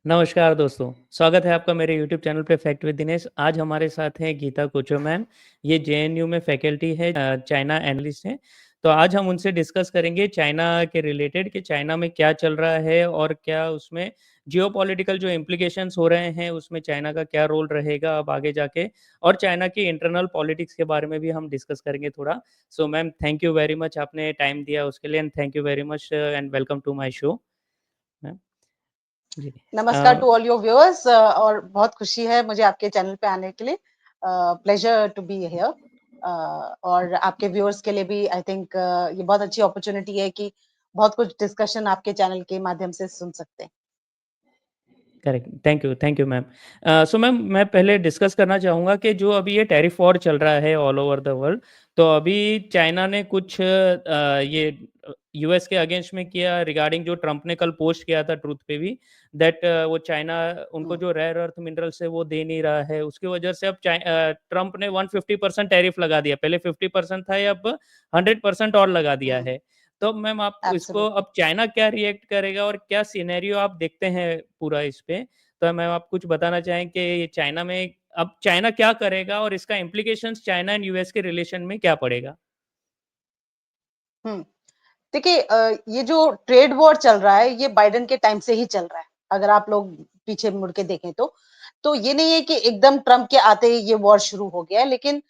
नमस्कार दोस्तों, स्वागत है आपका मेरे यूट्यूब चैनल पे फैक्ट विद दिनेश। आज हमारे साथ हैं गीता कोचर मैम, ये जेएनयू में फैकल्टी है, चाइना एनालिस्ट हैं। तो आज हम उनसे डिस्कस करेंगे चाइना के रिलेटेड कि चाइना में क्या चल रहा है और क्या उसमें जियोपॉलिटिकल जो इम्प्लीकेशंस हो रहे हैं, उसमें चाइना का क्या रोल रहेगा अब आगे जाके, और चाइना की इंटरनल पॉलिटिक्स के बारे में भी हम डिस्कस करेंगे थोड़ा। So ma'am, thank you very much, आपने टाइम दिया उसके लिए, and thank you very much and welcome to my show ma'am. जी। नमस्कार टू ऑल योर व्यूअर्स और बहुत खुशी है मुझे आपके चैनल पे आने के लिए। Pleasure to be here. और आपके व्यूअर्स के लिए भी आई थिंक ये बहुत अच्छी अपॉर्चुनिटी है कि बहुत कुछ डिस्कशन आपके चैनल के माध्यम से सुन सकते हैं। Correct, thank you ma'am. So ma'am, मैं पहले डिस्कस करना चाहूँगा कि जो अभी ये टैरिफ वॉर चल रहा है ऑल ओवर द वर्ल्ड, तो अभी चाइना ने कुछ ये यूएस के अगेंस्ट में किया रिगार्डिंग जो ट्रंप ने कल पोस्ट किया था ट्रूथ पे भी, दैट वो चाइना उनको हम्म, जो रेयर अर्थ मिनरल्स है वो दे नहीं रहा है, उसकी वजह से अब ट्रंप ने 150% टैरिफ लगा दिया। पहले 50% था, ये अब 100% और लगा दिया हम्म, है। तो मैम, आप इसको एब्सोल्युटली। अब चाइना क्या रिएक्ट करेगा और क्या सिनेरियो आप देखते हैं पूरा इस पे? तो मैम, आप कुछ बताना चाहें कि ये चाइना में अब चाइना क्या करेगा और इसका इम्प्लीकेशंस चाइना एंड यूएस के रिलेशन में क्या पड़ेगा? हम्म, देखिए, ये जो ट्रेड वॉर चल रहा है ये बाइडेन के टाइम से ही चल रहा है। अगर आप लोग पीछे मुड़ के देखें तो ये नहीं है कि एकदम ट्रम्प के आते ही ये वॉर शुरू हो गया है, लेकिन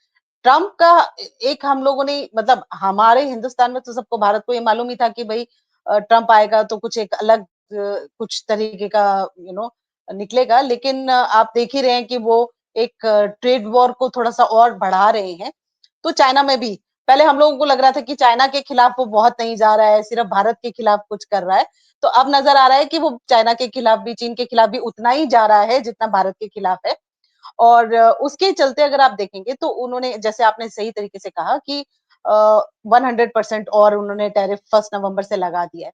ट्रम्प का एक हम लोगों ने मतलब हमारे हिंदुस्तान में तो सबको भारत को ये मालूम ही था कि भाई ट्रम्प आएगा तो कुछ एक अलग कुछ तरीके का निकलेगा। लेकिन आप देख ही रहे हैं कि वो एक ट्रेड वॉर को थोड़ा सा और बढ़ा रहे हैं। तो चाइना में भी पहले हम लोगों को लग रहा था कि चाइना के खिलाफ वो बहुत नहीं जा रहा है, सिर्फ भारत के खिलाफ कुछ कर रहा है। तो अब नजर आ रहा है कि वो चाइना के खिलाफ भी, चीन के खिलाफ भी उतना ही जा रहा है जितना भारत के खिलाफ है। और उसके चलते अगर आप देखेंगे तो उन्होंने, जैसे आपने सही तरीके से कहा कि 100% और उन्होंने टैरिफ 1 नवंबर से लगा दिया है।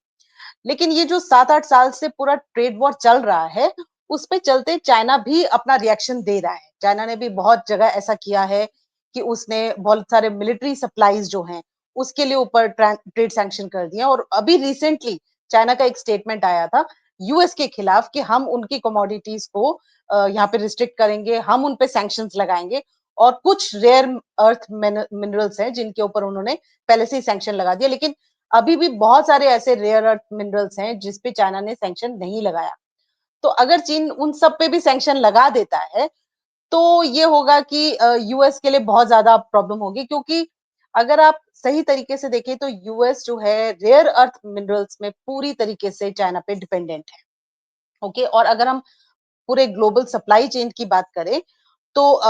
लेकिन ये जो 7-8 साल से पूरा ट्रेड वॉर चल रहा है, उस पे चलते चाइना भी अपना रिएक्शन दे रहा है। चाइना ने भी बहुत जगह ऐसा किया है कि उसने बहुत सारे मिलिट्री सप्लाईज जो हैं, उसके लिए ऊपर ट्रेड सैंक्शन कर दिए। और अभी रिसेंटली चाइना का एक स्टेटमेंट आया था यूएस के खिलाफ कि हम उनकी कमोडिटीज को यहाँ पे रिस्ट्रिक्ट करेंगे, हम उन पे सैंक्शंस लगाएंगे। और कुछ रेयर अर्थ मिनरल्स हैं जिनके ऊपर उन्होंने पहले से ही सैंक्शन लगा दिया। लेकिन अभी भी बहुत सारे ऐसे रेयर अर्थ मिनरल्स हैं जिस पे चाइना ने सैंक्शन नहीं लगाया। तो अगर चीन उन सब पे भी सैंक्शन लगा देता है तो ये होगा कि यूएस के लिए बहुत ज्यादा प्रॉब्लम होगी, क्योंकि अगर आप सही तरीके से देखें तो यूएस जो है रेयर अर्थ मिनरल्स में पूरी तरीके से चाइना पे डिपेंडेंट है। ओके, और अगर हम पूरे ग्लोबल सप्लाई चेन की बात करें तो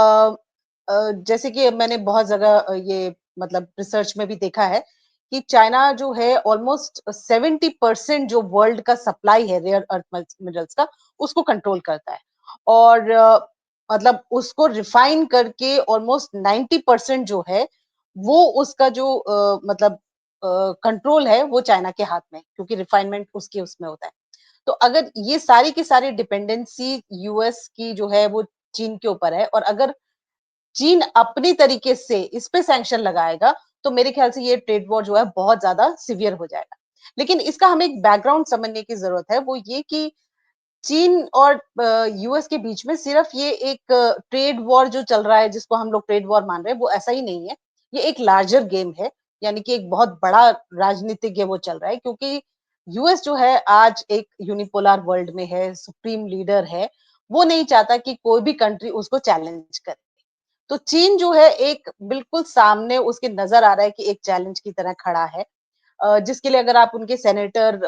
जैसे कि मैंने बहुत जगह ये मतलब रिसर्च में भी देखा है कि चाइना जो है ऑलमोस्ट 70% जो वर्ल्ड का सप्लाई है रेयर अर्थ मिनरल्स का, उसको कंट्रोल करता है। और मतलब उसको रिफाइन करके ऑलमोस्ट 90% जो है वो उसका जो मतलब कंट्रोल है वो चाइना के हाथ में, क्योंकि रिफाइनमेंट उसके उसमें होता है। तो अगर ये सारी की सारी डिपेंडेंसी यूएस की जो है वो चीन के ऊपर है, और अगर चीन अपनी तरीके से इस पे सैंक्शन लगाएगा तो मेरे ख्याल से ये ट्रेड वॉर जो है बहुत ज्यादा सिवियर हो जाएगा। लेकिन इसका हमें एक बैकग्राउंड समझने की जरूरत है, वो ये कि चीन और यूएस के बीच में सिर्फ ये एक ट्रेड वॉर जो चल रहा है, जिसको हम लोग ट्रेड वॉर मान रहे हैं, वो ऐसा ही नहीं है। ये एक लार्जर गेम है, यानी कि एक बहुत बड़ा राजनीतिक गेम वो चल रहा है, क्योंकि यूएस जो है आज एक यूनिपोलर वर्ल्ड में है, सुप्रीम लीडर है। वो नहीं चाहता कि कोई भी कंट्री उसको चैलेंज करे। तो चीन जो है एक बिल्कुल सामने उसके नजर आ रहा है कि एक चैलेंज की तरह खड़ा है। जिसके लिए अगर आप उनके सेनेटर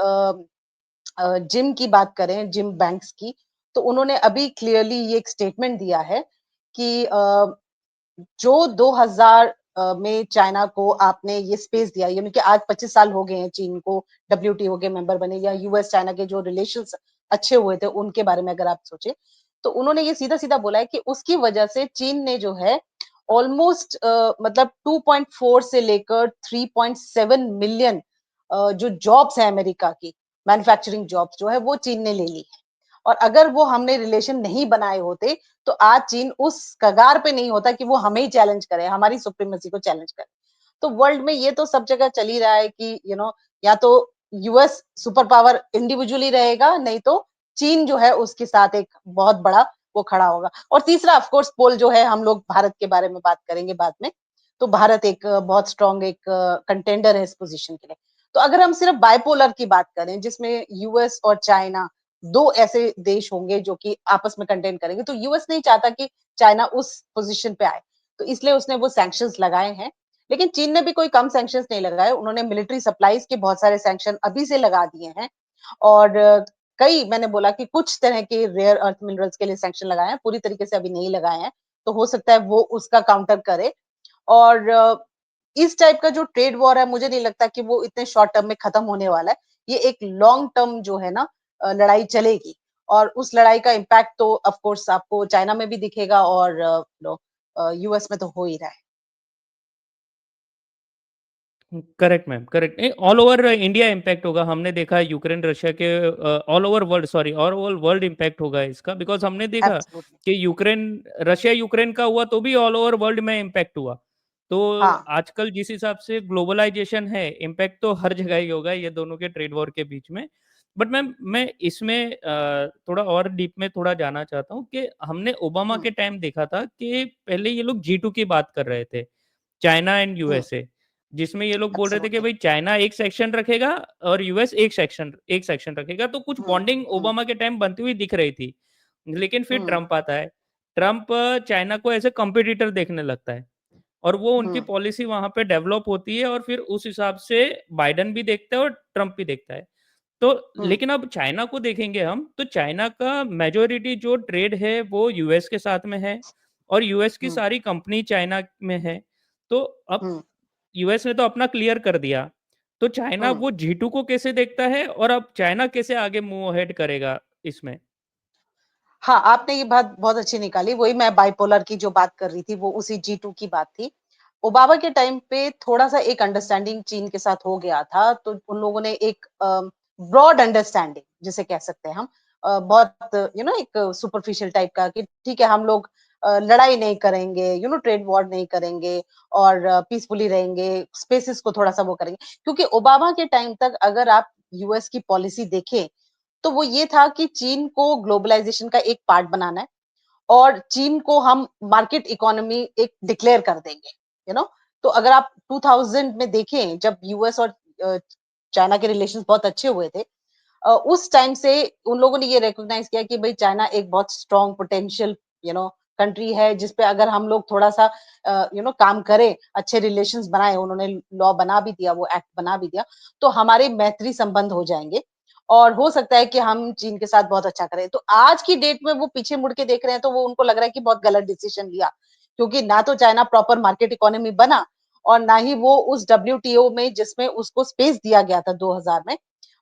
जिम की बात करें, जिम बैंक्स की, तो उन्होंने अभी क्लियरली ये एक स्टेटमेंट दिया है कि जो 2000 में चाइना को आपने ये स्पेस दिया, यानी कि आज 25 साल हो गए हैं चीन को डब्ल्यूटीओ के मेंबर बने, या यूएस चाइना के जो रिलेशंस अच्छे हुए थे उनके बारे में अगर आप सोचे, तो उन्होंने ये सीधा सीधा बोला है कि उसकी वजह से चीन ने जो है ऑलमोस्ट मतलब 2.4 से लेकर 3.7 मिलियन जो जॉब्स है अमेरिका की, मैन्युफैक्चरिंग जॉब्स जो है वो चीन ने ले ली है। और अगर वो हमने रिलेशन नहीं बनाए होते तो आज चीन उस कगार पे नहीं होता कि वो हमें ही चैलेंज करे, हमारी सुप्रीमेसी को चैलेंज करे। तो वर्ल्ड में ये तो सब जगह चल ही रहा है कि या तो यूएस सुपर पावर इंडिविजुअली रहेगा, नहीं तो चीन जो है उसके साथ एक बहुत बड़ा वो खड़ा होगा। और तीसरा ऑफ कोर्स पोल जो है, हम लोग भारत के बारे में बात करेंगे बाद में। तो भारत एक बहुत स्ट्रॉन्ग एक कंटेंडर है इस पोज़ीशन के लिए। तो अगर हम सिर्फ बाइपोलर की बात करें जिसमें यूएस और चाइना 2 ऐसे देश होंगे जो कि आपस में कंटेंड करेंगे, तो यूएस नहीं चाहता कि चाइना उस पोज़ीशन पे आए। तो इसलिए उसने वो सैंक्शंस लगाए हैं। लेकिन चीन ने भी कोई कम सैंक्शंस नहीं लगाए, उन्होंने मिलिट्री सप्लाइज़ के बहुत सारे सैंक्शन अभी से लगा दिए हैं। और कई मैंने बोला कि कुछ तरह के रेयर अर्थ मिनरल्स के लिए सैंक्शन लगाए हैं, पूरी तरीके से अभी नहीं लगाए हैं। तो हो सकता है वो उसका काउंटर करे। और इस टाइप का जो ट्रेड वॉर है, मुझे नहीं लगता कि वो इतने शॉर्ट टर्म में खत्म होने वाला है। ये एक लॉन्ग टर्म जो है ना लड़ाई चलेगी। और उस लड़ाई का इम्पैक्ट तो ऑफ कोर्स आपको चाइना में भी दिखेगा और यूएस में तो हो ही रहा है। Correct ma'am, correct. All over India impact होगा, हमने देखा है यूक्रेन रशिया के all over world, sorry, all over world impact होगा इसका, बिकॉज़ हमने देखा एब्सोल्युटली। कि यूक्रेन रशिया यूक्रेन का हुआ तो भी ऑल ओवर वर्ल्ड में इम्पैक्ट हुआ। तो हाँ। आजकल जिस हिसाब से ग्लोबलाइज़ेशन है, इम्पैक्ट तो हर जगह ही होगा ये दोनों के ट्रेड वॉर के बीच में। बट मैम मैं इसमें थोड़ा और डीप में थोड़ा जानना चाहता हूँ कि हमने ओबामा हुँ, के टाइम देखा था कि पहले ये लोग जी2 की बात कर रहे थे, चाइना एंड हुँ, यूएसए, जिसमें ये लोग बोल रहे थे कि एब्सोल्युटली। भाई चाइना एक सेक्शन रखेगा और यूएस एक सेक्शन रखेगा, तो कुछ हुँ, बॉन्डिंग हुँ, ओबामा के टाइम बनती हुई दिख रही थी। लेकिन फिर हुँ, ट्रम्प आता है। ट्रम्प चाइना को एज़ अ कॉम्पिटिटर देखने लगता है और वो उनकी हुँ, पॉलिसी वहाँ पे डेवलप होती है और फिर उस हिसाब से बाइडेन भी देखता है और ट्रम्प भी देखता है। तो हुँ, लेकिन अब चाइना को देखेंगे हम, तो चाइना का मेजॉरिटी जो ट्रेड है वो यूएस के साथ में है और यूएस की हुँ, सारी कंपनी चाइना में है। तो अब हुँ, यूएस ने तो अपना क्लियर कर दिया, तो चाइना हुँ। वो जी2 को कैसे देखता है और अब चाइना कैसे आगे मूव अहेड करेगा इसमें? हाँ, आपने ये बात बहुत अच्छी निकाली, वही मैं बाइपोलर की जो बात कर रही थी, वो उसी जी2 की बात थी। ओबामा के टाइम पे थोड़ा-सा एक अंडरस्टैंडिंग चीन के साथ हो गया था, तो उन लोगों ने एक ब्रॉड अंडरस्टैंडिंग जिसे कह सकते हैं हम, बहुत एक सुपरफिशियल टाइप का कि ठीक है, हम लोग लड़ाई नहीं करेंगे, ट्रेड वॉर नहीं करेंगे और पीसफुली रहेंगे, स्पेसेस को थोड़ा-सा वो करेंगे। क्योंकि ओबामा के टाइम तक अगर आप यूएस की पॉलिसी देखें, तो वो ये था कि चीन को ग्लोबलाइजेशन का एक पार्ट बनाना है और चीन को हम मार्केट इकोनॉमी एक डिक्लेयर कर देंगे, यू नो तो अगर आप 2000 में देखें जब यूएस और अ, चाइना के रिलेशंस बहुत अच्छे हुए थे, उस टाइम से उन लोगों ने ये रिकॉग्नाइज किया कि भाई चाइना एक बहुत strong potential you know country है जिस पे अगर हम लोग थोड़ा सा काम करें, अच्छे रिलेशंस बनाए, उन्होंने लॉ बना भी दिया, वो एक्ट बना भी दिया, तो हमारे मैत्री संबंध हो जाएंगे और हो सकता है कि हम चीन के साथ बहुत अच्छा करें। तो आज की डेट में वो पीछे मुड़ के देख रहे हैं तो वो उनको लग रहा है कि बहुत गलत डिसीजन लिया, क्योंकि ना तो चाइना प्रॉपर मार्केट इकोनॉमी बना और ना ही वो उस डब्ल्यूटीओ में जिसमें उसको स्पेस दिया गया था 2000 में,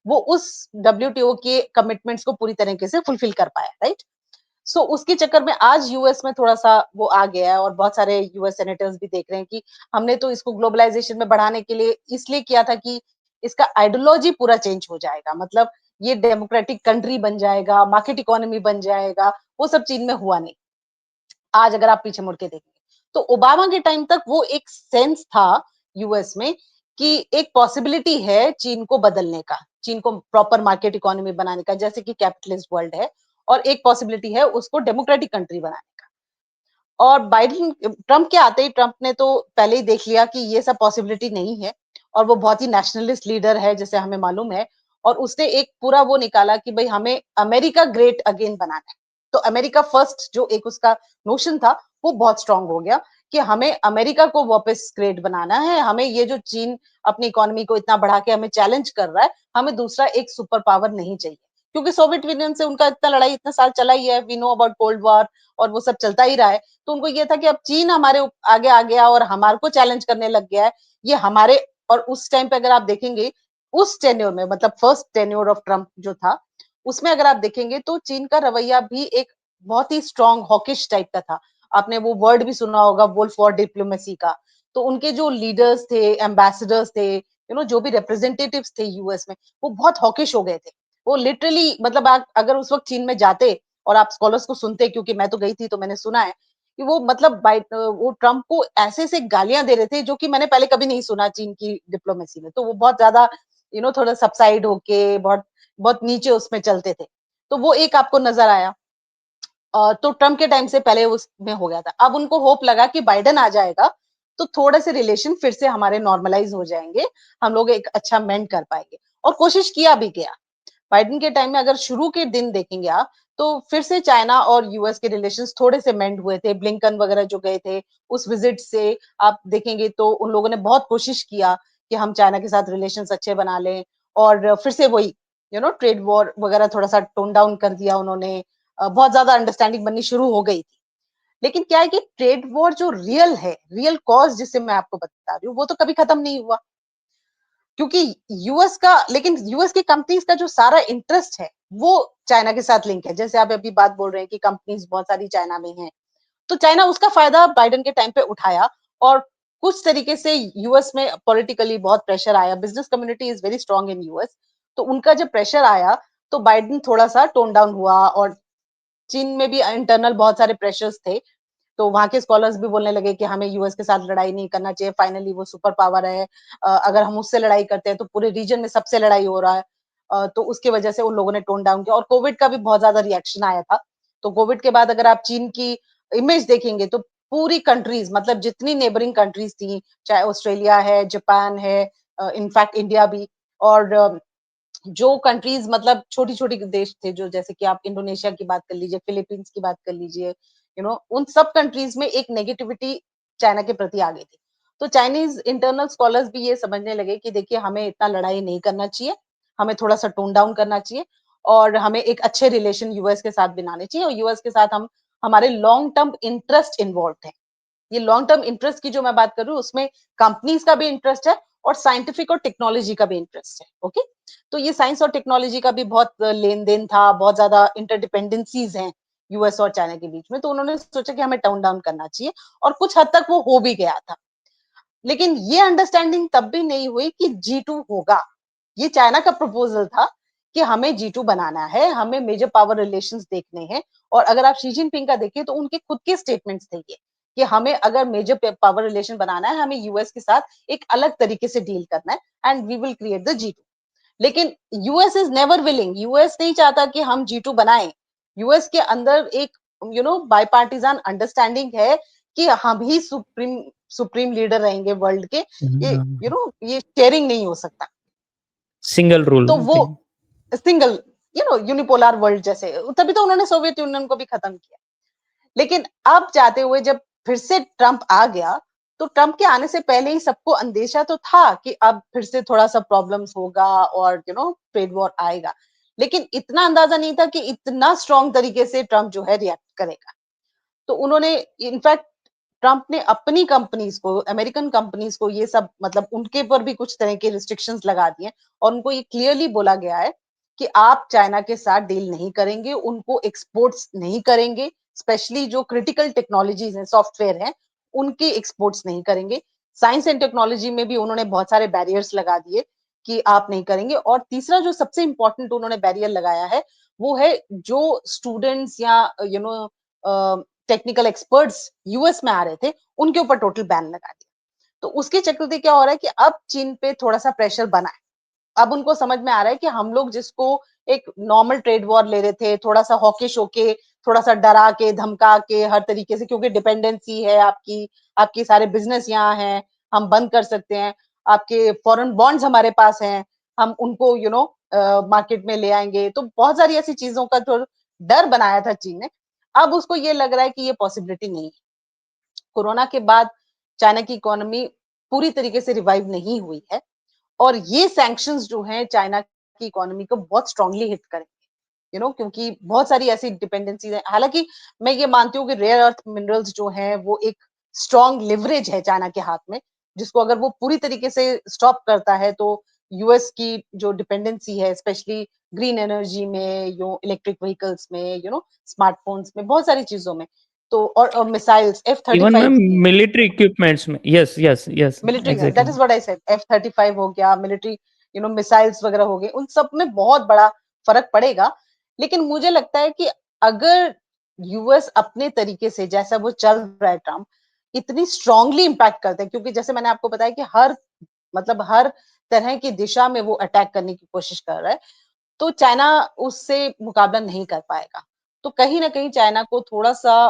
वो उस डब्ल्यूटीओ के कमिटमेंट्स को पूरी तरीके से फुलफिल कर पाया, राइट? सो उसके चक्कर में आज यूएस में थोड़ा-सा वो आ गया है और बहुत सारे यूएस सेनेटर्स भी देख रहे हैं कि हमने तो इसको ग्लोबलाइजेशन में बढ़ाने के लिए इसलिए किया था कि इसका आइडियोलॉजी पूरा चेंज हो जाएगा। मतलब ये डेमोक्रेटिक कंट्री बन जाएगा, मार्केट इकोनॉमी बन जाएगा, वो सब चीन में हुआ नहीं। आज अगर आप पीछे मुड़ के देखेंगे। तो ओबामा के टाइम तक वो एक सेंस था यूएस में कि एक पॉसिबिलिटी है चीन को बदलने का, चीन को प्रॉपर मार्केट इकोनॉमी बनाने का, जैसे कि कैपिटलिस्ट वर्ल्ड है और एक पॉसिबिलिटी है उसको डेमोक्रेटिक कंट्री बनाने का। और बाइडेन ट्रम्प के आते ही ट्रम्प ने तो पहले ही देख लिया कि ये सब पॉसिबिलिटी नहीं है और वो बहुत ही नेशनलिस्ट लीडर है जैसे हमें मालूम है और उसने एक पूरा वो निकाला कि भाई हमें अमेरिका ग्रेट अगेन बनाना है। तो अमेरिका फर्स्ट जो एक उसका नोशन था वो बहुत स्ट्रांग हो गया कि हमें अमेरिका को वापस ग्रेट बनाना है, हमें ये जो चीन अपनी इकोनॉमी को इतना बढ़ा के हमें चैलेंज कर रहा है, हमें दूसरा एक सुपर पावर नहीं चाहिए, क्योंकि सोवियत यूनियन से उनका इतना लड़ाई इतना साल चला ही है, we know about cold war और वो सब चलता ही रहा है। तो उनको ये था कि अब चीन हमारे आगे आ गया और हमारे को चैलेंज करने लग गया है, ये हमारे और उस टाइम पे अगर आप देखेंगे, उस टेन्योर में मतलब फर्स्ट टेन्योर ऑफ ट्रम्प जो था, उसमें अगर आप देखेंगे तो चीन का रवैया भी एक बहुत ही स्ट्रॉन्ग हॉकिश टाइप का था। आपने वो वर्ड भी सुना होगा वुल्फ फॉर डिप्लोमेसी का। तो उनके जो लीडर्स थे, एम्बेसडर्स थे, जो भी रिप्रेजेंटेटिव्स थे यूएस में, वो बहुत हॉकिश हो गए थे। वो लिटरली मतलब आप अगर उस वक़्त चीन में जाते और आप स्कॉलर्स को सुनते, क्योंकि मैं तो गई थी तो मैंने सुना है कि वो मतलब वो ट्रम्प को ऐसे-ऐसे गालियाँ दे रहे थे जो कि मैंने पहले कभी नहीं सुना चीन की डिप्लोमेसी में। तो वो बहुत ज़्यादा थोड़ा सबसाइड होके बहुत बहुत नीचे उसमें चलते थे। तो वो एक आपको नजर आया। तो ट्रम्प के टाइम से पहले उसमें हो गया था। अब उनको होप लगा कि बाइडेन आ जाएगा, तो थोड़े से रिलेशन फिर से हमारे नॉर्मलाइज हो जाएंगे, हम लोग एक अच्छा मेंट कर पाएंगे, और कोशिश किया भी गया। बाइडेन के टाइम में अगर शुरू के दिन देखेंगे आप, तो फिर से चाइना और यूएस के रिलेशंस थोड़े से मेंड हुए थे। ब्लिंकन वगैरह जो गए थे, उस विजिट से आप देखेंगे तो उन लोगों ने बहुत कोशिश किया कि हम चाइना के साथ रिलेशंस अच्छे बना लें, और फिर से वही ट्रेड वॉर वगैरह थोड़ा सा टोन डाउन कर दिया उन्होंने। बहुत ज्यादा अंडरस्टैंडिंग बननी शुरू हो गई थी। लेकिन क्या है कि ट्रेड वॉर जो रियल है, रियल कॉज जिसे मैं आपको बता रही हूँ, वो तो कभी खत्म नहीं हुआ। क्योंकि यूएस का, लेकिन यूएस की कंपनीज का जो सारा इंटरेस्ट है वो चाइना के साथ लिंक है। जैसे आप अभी बात बोल रहे हैं कि कंपनीज बहुत सारी चाइना में हैं, तो चाइना उसका फायदा बाइडेन के टाइम पे उठाया, और कुछ तरीके से यूएस में पॉलिटिकली बहुत प्रेशर आया। Business community is very strong in US, तो उनका जब प्रेशर आया तो बाइडेन थोड़ा सा टोन डाउन हुआ। और चीन में भी इंटरनल बहुत सारे प्रेशर्स थे, तो वहां के स्कॉलर्स भी बोलने लगे कि हमें यूएस के साथ लड़ाई नहीं करना चाहिए, फाइनली वो सुपर पावर है। अगर हम उससे लड़ाई करते हैं तो पूरे रीजन में सबसे लड़ाई हो रहा है। तो उसकी वजह से उन लोगों ने टोन डाउन किया, और कोविड का भी बहुत ज्यादा रिएक्शन आया था। तो कोविड के बाद अगर आप चीन की इमेज देखेंगे तो पूरी कंट्रीज, मतलब जितनी नेबरिंग कंट्रीज थी, चाहे ऑस्ट्रेलिया है, जापान है, इनफैक्ट इंडिया भी, और जो कंट्रीज मतलब छोटी छोटी देश थे, जो जैसे कि आप इंडोनेशिया की बात कर लीजिए, फिलीपींस की बात कर लीजिए, उन सब कंट्रीज में एक नेगेटिविटी चाइना के प्रति आ गई थी। तो चाइनीज इंटरनल स्कॉलर्स भी ये समझने लगे कि देखिए हमें इतना लड़ाई नहीं करना चाहिए, हमें थोड़ा सा टोन डाउन करना चाहिए, और हमें एक अच्छे रिलेशन यूएस के साथ बनाने चाहिए, और यूएस के साथ हम हमारे लॉन्ग टर्म इंटरेस्ट इन्वॉल्व है। ये लॉन्ग टर्म इंटरेस्ट की जो मैं बात कर रही हूँ, उसमें कंपनीज का भी इंटरेस्ट है, और साइंटिफिक और टेक्नोलॉजी का भी इंटरेस्ट है। ओके, तो ये साइंस और टेक्नोलॉजी का भी बहुत लेन देन था, बहुत ज्यादा इंटरडिपेंडेंसीज हैं यूएस और चाइना के बीच में। तो उन्होंने सोचा कि हमें टाउन डाउन करना चाहिए, और कुछ हद तक वो हो भी गया था। लेकिन ये अंडरस्टैंडिंग तब भी नहीं हुई कि G2 होगा। ये चाइना का प्रपोजल था कि हमें G2 बनाना है, हमें मेजर पावर रिलेशंस देखने हैं। और अगर आप शी जिनपिंग का देखिए तो उनके खुद के स्टेटमेंट्स थे ये, कि हमें अगर मेजर पावर रिलेशन बनाना है, हमें यूएस के साथ एक अलग तरीके से डील करना है, and we will create the G2। लेकिन US is never willing, US नहीं चाहता कि हम G2 बनाएं। यूएस के अंदर एक बाईपार्टिजान अंडरस्टैंडिंग है कि हम ही सुप्रीम सुप्रीम लीडर रहेंगे वर्ल्ड के। ये ये शेयरिंग नहीं हो सकता। सिंगल रूल तो वो ओके। सिंगल, यूनिपोलर वर्ल्ड जैसे, तभी तो उन्होंने सोवियत यूनियन को भी खत्म किया। लेकिन अब जाते हुए जब फिर से ट्रंप आ गया, तो ट्रंप के आने से पहले ही सबको अंदेशा तो था कि अब फिर से थोड़ा सा प्रॉब्लम्स होगा, और ट्रेड वॉर आएगा। लेकिन इतना अंदाजा नहीं था कि इतना स्ट्रॉन्ग तरीके से ट्रंप जो है रिएक्ट करेगा। तो उन्होंने, इनफैक्ट ट्रंप ने अपनी कंपनीज को, अमेरिकन कंपनीज को, ये सब मतलब उनके पर भी कुछ तरह के रिस्ट्रिक्शंस लगा दिए, और उनको ये क्लियरली बोला गया है कि आप चाइना के साथ डील नहीं करेंगे, उनको एक्सपोर्ट्स नहीं करेंगे, स्पेशली जो क्रिटिकल टेक्नोलॉजीज हैं, सॉफ्टवेयर हैं, उनके एक्सपोर्ट्स नहीं करेंगे। साइंस एंड टेक्नोलॉजी में भी उन्होंने बहुत सारे बैरियर्स लगा दिए कि आप नहीं करेंगे। और तीसरा जो सबसे इंपॉर्टेंट उन्होंने बैरियर लगाया है, वो है जो स्टूडेंट्स या टेक्निकल एक्सपर्ट्स यूएस में आ रहे थे, उनके ऊपर टोटल बैन लगा दिया। तो उसके चलते क्या हो रहा है कि अब चीन पे थोड़ा सा प्रेशर बना है। अब उनको समझ में आ रहा है कि हम लोग जिसको एक नॉर्मल ट्रेड वॉर ले रहे थे, थोड़ा सा हॉकिश होके, थोड़ा सा डरा के धमका के हर तरीके से, क्योंकि डिपेंडेंसी है आपकी, आपके सारे बिजनेस यहाँ हैं, हम बंद कर सकते हैं, आपके फॉरेन बॉन्ड्स हमारे पास हैं, हम उनको मार्केट में ले आएंगे। तो बहुत सारी ऐसी चीजों का जो डर बनाया था चीन ने, अब उसको ये लग रहा है कि ये पॉसिबिलिटी नहीं है। कोरोना के बाद चाइना की इकोनॉमी पूरी तरीके से रिवाइव नहीं हुई है, और ये सैंक्शंस जो हैं चाइना की इकोनॉमी को बहुत स्ट्रांगली हिट करेंगे। क्योंकि बहुत सारी ऐसी डिपेंडेंसीज है। हालांकि मैं ये मानती हूँ कि रेयर अर्थ मिनरल्स जो हैं वो एक स्ट्रांग लिवरेज है चाइना के हाथ में, जिसको अगर वो पूरी तरीके से स्टॉप करता है तो यूएस की जो डिपेंडेंसी है, स्पेशली ग्रीन एनर्जी में, इलेक्ट्रिक व्हीकल्स में, स्मार्टफोन्स में, बहुत सारी चीजों में, तो और मिसाइल्स इवन F-35 मैम की, मिलिट्री इक्विपमेंट्स में, yes yes yes military, that exactly. Is what I said, F-35 हो गया, मिलिट्री, मिसाइल्स वगैरह हो गए, उन सब में बहुत बड़ा फर्क पड़ेगा। लेकिन मुझे लगता है कि अगर यूएस अपने तरीके से, जैसा वो चल रहा है ट्रम्प, इतनी स्ट्रांगली इम्पैक्ट करते हैं, क्योंकि जैसे मैंने आपको बताया कि हर तरह की दिशा में वो अटैक करने की कोशिश कर रहा है, तो चाइना उससे मुकाबला नहीं कर पाएगा। तो कहीं न कहीं चाइना को थोड़ा-सा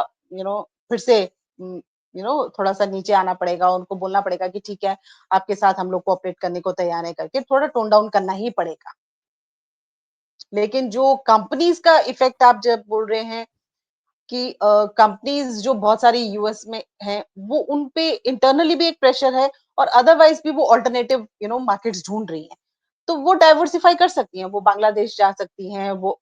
फिर से थोड़ा-सा नीचे आना पड़ेगा, उनको बोलना पड़ेगा कि ठीक है, आपके साथ हम लोग कोऑपरेट करने को तैयार हैं करके थोड़ा टोन डाउन करना ही पड़ेगा। लेकिन जो कंपनीज़ का इफ़ेक्ट आप जब बोल रहे हैं कि कंपनीज़ जो बहुत सारी यूएस में हैं, वो उन पे इंटरनली भी एक प्रेशर है और अदरवाइज़ भी वो अल्टरनेटिव मार्केट्स ढूँढ रही हैं। तो वो डाइवर्सिफ़ाई कर सकती हैं, वो बांग्लादेश जा सकती हैं, वो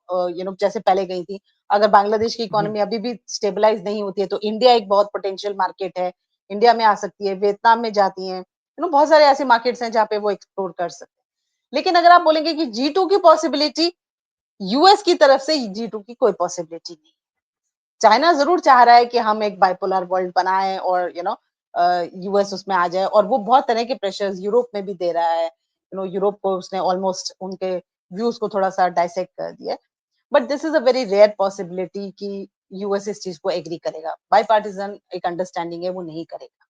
जैसे पहले गई थी। अगर बांग्लादेश की हुँ। इकोनॉमी अभी भी स्टेबलाइज़ नहीं होती है, तो इंडिया एक बहुत पोटेंशियल मार्केट है, इंडिया में आ सकती है, वियतनाम में जाती हैं। बहुत सारे ऐसे मार्केट्स हैं, जहाँ पे वो एक्सप्लोर कर सकते हैं। लेकिन अगर आप बोलेंगे कि जी 2 की पॉसिबिलिटी, यूएस की तरफ से जी 2 की कोई पॉसिबिलिटी नहीं। चाइना ज़रूर चाह रहा है कि हम एक बाइपोलर वर्ल्ड बनाएँ और यूएस उसमें आ जाए और वो बहुत तरह के प्रेशर्स यूरोप में भी दे रहा है। यूरोप को उसने ऑलमोस्ट उनके व्यूज़ को थोड़ा-सा डाइसेक्ट कर दिया है। But this is a very rare possibility कि यूएस इस चीज़ को एग्री करेगा। बाइपार्टिज़न एक अंडरस्टैंडिंग है, वो नहीं करेगा।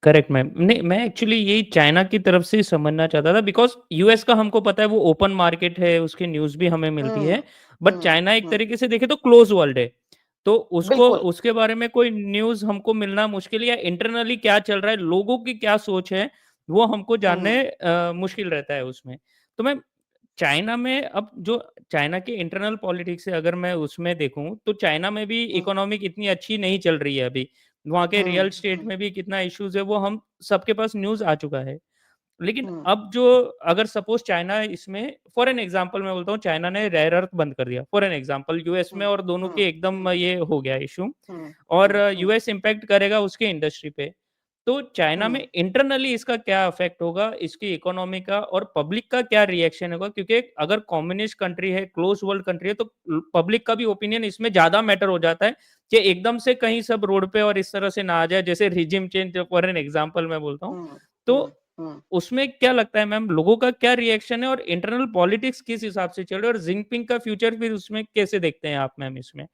Correct ma'am. नहीं, मैं एक्चुअली यही चाइना की तरफ से ही समझना चाहता था बिकॉज़ यूएस का हमको पता है वो ओपन मार्केट है, उसकी न्यूज़ भी हमें मिलती हुँ, है। बट हुँ, चाइना एक हुँ। तरीके से देखें तो क्लोज़ वर्ल्ड है। तो उसको बिल्कुल। उसके बारे में कोई न्यूज़ हमको मिलना मुश्किल है या इंटरनली क्या चल रहा है, लोगों की क्या सोच है, वो हमको हुँ, जानने मुश्किल रहता है उसमें। तो मैं चाइना में अब जो चाइना की इंटरनल पॉलिटिक्स है अगर मैं उसमें देखूँ, तो चाइना में भी हुँ, इकोनॉमिक इतनी अच्छी नहीं चल रही है अभी। वहाँ के हुँ, रियल एस्टेट हुँ, में भी कितना इश्यूज़ है वो हम सबके पास न्यूज़ आ चुका है। लेकिन हुँ, अब जो अगर सपोज़ चाइना इसमें फॉर एन एग्ज़ाम्पल मैं बोलता हूँ चाइना ने रेयर अर्थ बंद कर दिया फॉर एन एग्ज़ाम्पल यूएस में हुँ, और दोनों हुँ, के एकदम हुँ, ये हो गया इश्यू हुँ, और हुँ, हुँ, यूएस इम्पैक्ट करेगा उसकी इंडस्ट्री पे। तो चाइना में हुँ, इंटरनली इसका क्या इफ़ेक्ट होगा, इसकी इकोनॉमी का और पब्लिक का क्या रिएक्शन होगा? क्योंकि अगर कम्युनिस्ट कंट्री है, क्लोज़ वर्ल्ड कंट्री है, तो पब्लिक का भी ओपिनियन इसमें ज़्यादा मैटर हो जाता है कि एकदम से कहीं सब रोड पे और इस तरह से ना आ जाए, जैसे regime change for an example मैं बोलता हूँ। हुँ, हुँ, तो हुँ। उसमें क्या लगता है मैम, लोगों का क्या रिएक्शन है और इंटरनल पॉलिटिक्स किस हिसाब से चल रही है और जिनपिंग का फ्यूचर फिर उसमें कैसे देखते हैं आप मैम इसमें?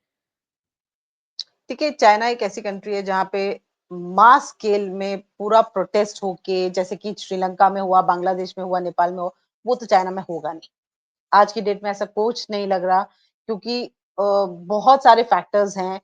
देखिए, चाइना एक ऐसी कंट्री है जहाँ पे मास स्केल में पूरा प्रोटेस्ट होके जैसे कि श्रीलंका में हुआ, बांग्लादेश में हुआ, नेपाल में हुआ, वो तो चाइना में होगा नहीं। आज की डेट में ऐसा कुछ नहीं लग रहा क्योंकि बहुत सारे फैक्टर्स हैं